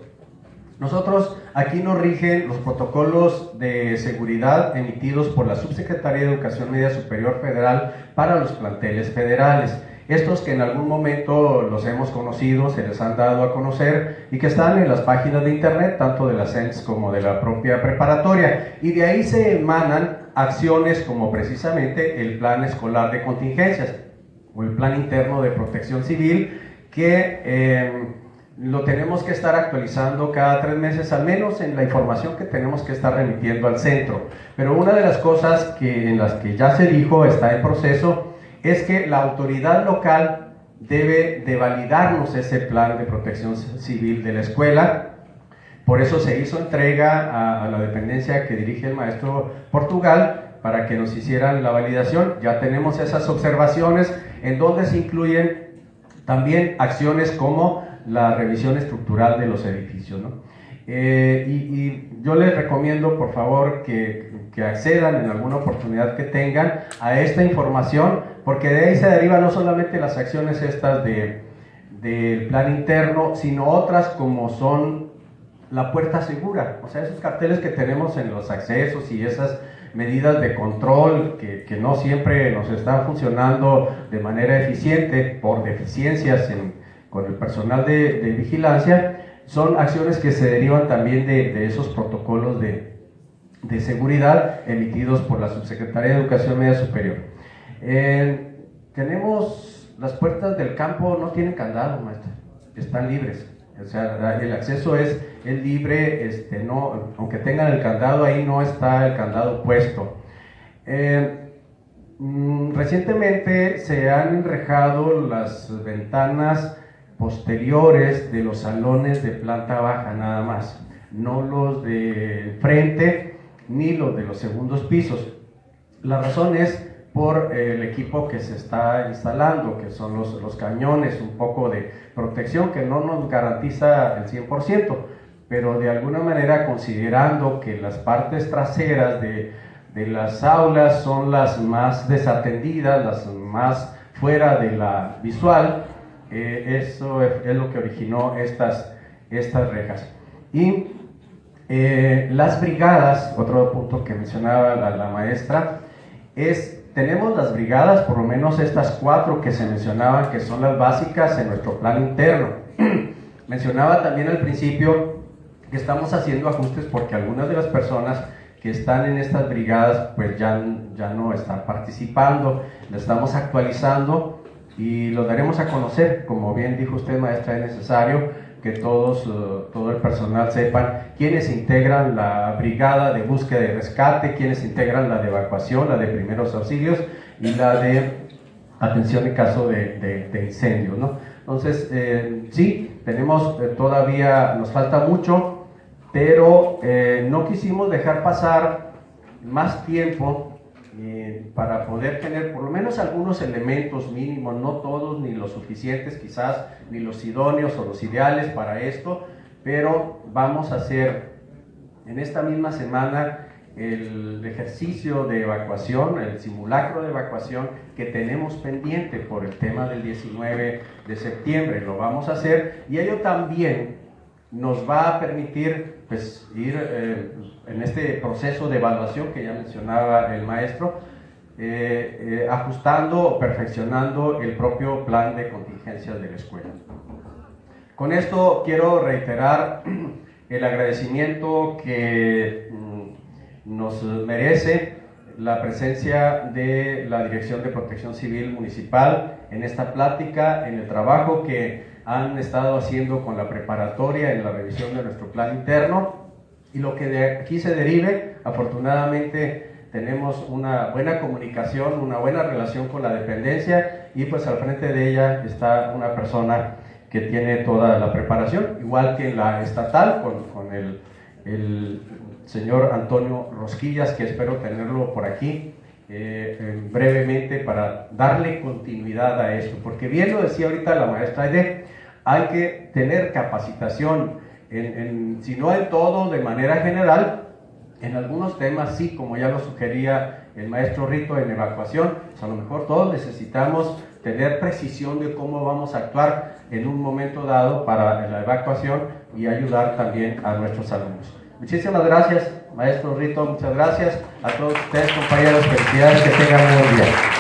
nosotros aquí nos rigen los protocolos de seguridad emitidos por la Subsecretaría de Educación Media Superior Federal para los planteles federales. Estos que en algún momento los hemos conocido, se les han dado a conocer y que están en las páginas de internet, tanto de la CENS como de la propia preparatoria. Y de ahí se emanan acciones como precisamente el plan escolar de contingencias o el plan interno de protección civil, que lo tenemos que estar actualizando cada 3 meses, al menos en la información que tenemos que estar remitiendo al centro. Pero una de las cosas en las que ya se dijo, está en proceso, es que la autoridad local debe de validarnos ese plan de protección civil de la escuela. Por eso se hizo entrega a la dependencia que dirige el maestro Portugal para que nos hicieran la validación. Ya tenemos esas observaciones en donde se incluyen también acciones como la revisión estructural de los edificios, ¿no? Y yo les recomiendo por favor que accedan en alguna oportunidad que tengan a esta información, porque de ahí se derivan no solamente las acciones estas de del plan interno, sino otras como son la puerta segura, o sea, esos carteles que tenemos en los accesos y esas medidas de control que no siempre nos están funcionando de manera eficiente por deficiencias con el personal de vigilancia, son acciones que se derivan también de esos protocolos de seguridad emitidos por la Subsecretaría de Educación Media Superior. Tenemos las puertas del campo, no tienen candado, maestra, están libres. O sea, el acceso es libre, no, aunque tengan el candado, ahí no está el candado puesto. Recientemente se han enrejado las ventanas posteriores de los salones de planta baja nada más, no los de frente ni los de los segundos pisos. La razón es por el equipo que se está instalando, que son los cañones, un poco de protección que no nos garantiza el 100%, pero de alguna manera, considerando que las partes traseras de las aulas son las más desatendidas, las más fuera de la visual, eso es lo que originó estas rejas. Y las brigadas, otro punto que mencionaba la maestra, tenemos las brigadas, por lo menos estas 4 que se mencionaban, que son las básicas en nuestro plan interno. Mencionaba también al principio que estamos haciendo ajustes porque algunas de las personas que están en estas brigadas pues ya no están participando, lo estamos actualizando y lo daremos a conocer. Como bien dijo usted, maestra, es necesario que todo el personal sepan quiénes integran la brigada de búsqueda y rescate, quiénes integran la de evacuación, la de primeros auxilios y la de atención en caso de incendios, ¿no? Entonces, sí, tenemos todavía, nos falta mucho, pero no quisimos dejar pasar más tiempo para poder tener por lo menos algunos elementos mínimos, no todos ni los suficientes quizás, ni los idóneos o los ideales para esto, pero vamos a hacer en esta misma semana el ejercicio de evacuación, el simulacro de evacuación que tenemos pendiente por el tema del 19 de septiembre, lo vamos a hacer y ello también nos va a permitir pues, ir en este proceso de evaluación que ya mencionaba el maestro, ajustando o perfeccionando el propio plan de contingencias de la escuela. Con esto quiero reiterar el agradecimiento que nos merece la presencia de la Dirección de Protección Civil Municipal en esta plática, en el trabajo que han estado haciendo con la preparatoria en la revisión de nuestro plan interno y lo que de aquí se derive. Afortunadamente tenemos una buena comunicación, una buena relación con la dependencia y pues al frente de ella está una persona que tiene toda la preparación, igual que en la estatal con el señor Antonio Rosquillas, que espero tenerlo por aquí brevemente para darle continuidad a esto, porque bien lo decía ahorita la maestra Aide, hay que tener capacitación, si no en todo, de manera general, en algunos temas sí, como ya lo sugería el maestro Rito en evacuación, pues a lo mejor todos necesitamos tener precisión de cómo vamos a actuar en un momento dado para la evacuación y ayudar también a nuestros alumnos. Muchísimas gracias, maestro Rito, muchas gracias a todos ustedes, compañeros, felicidades, que tengan un buen día.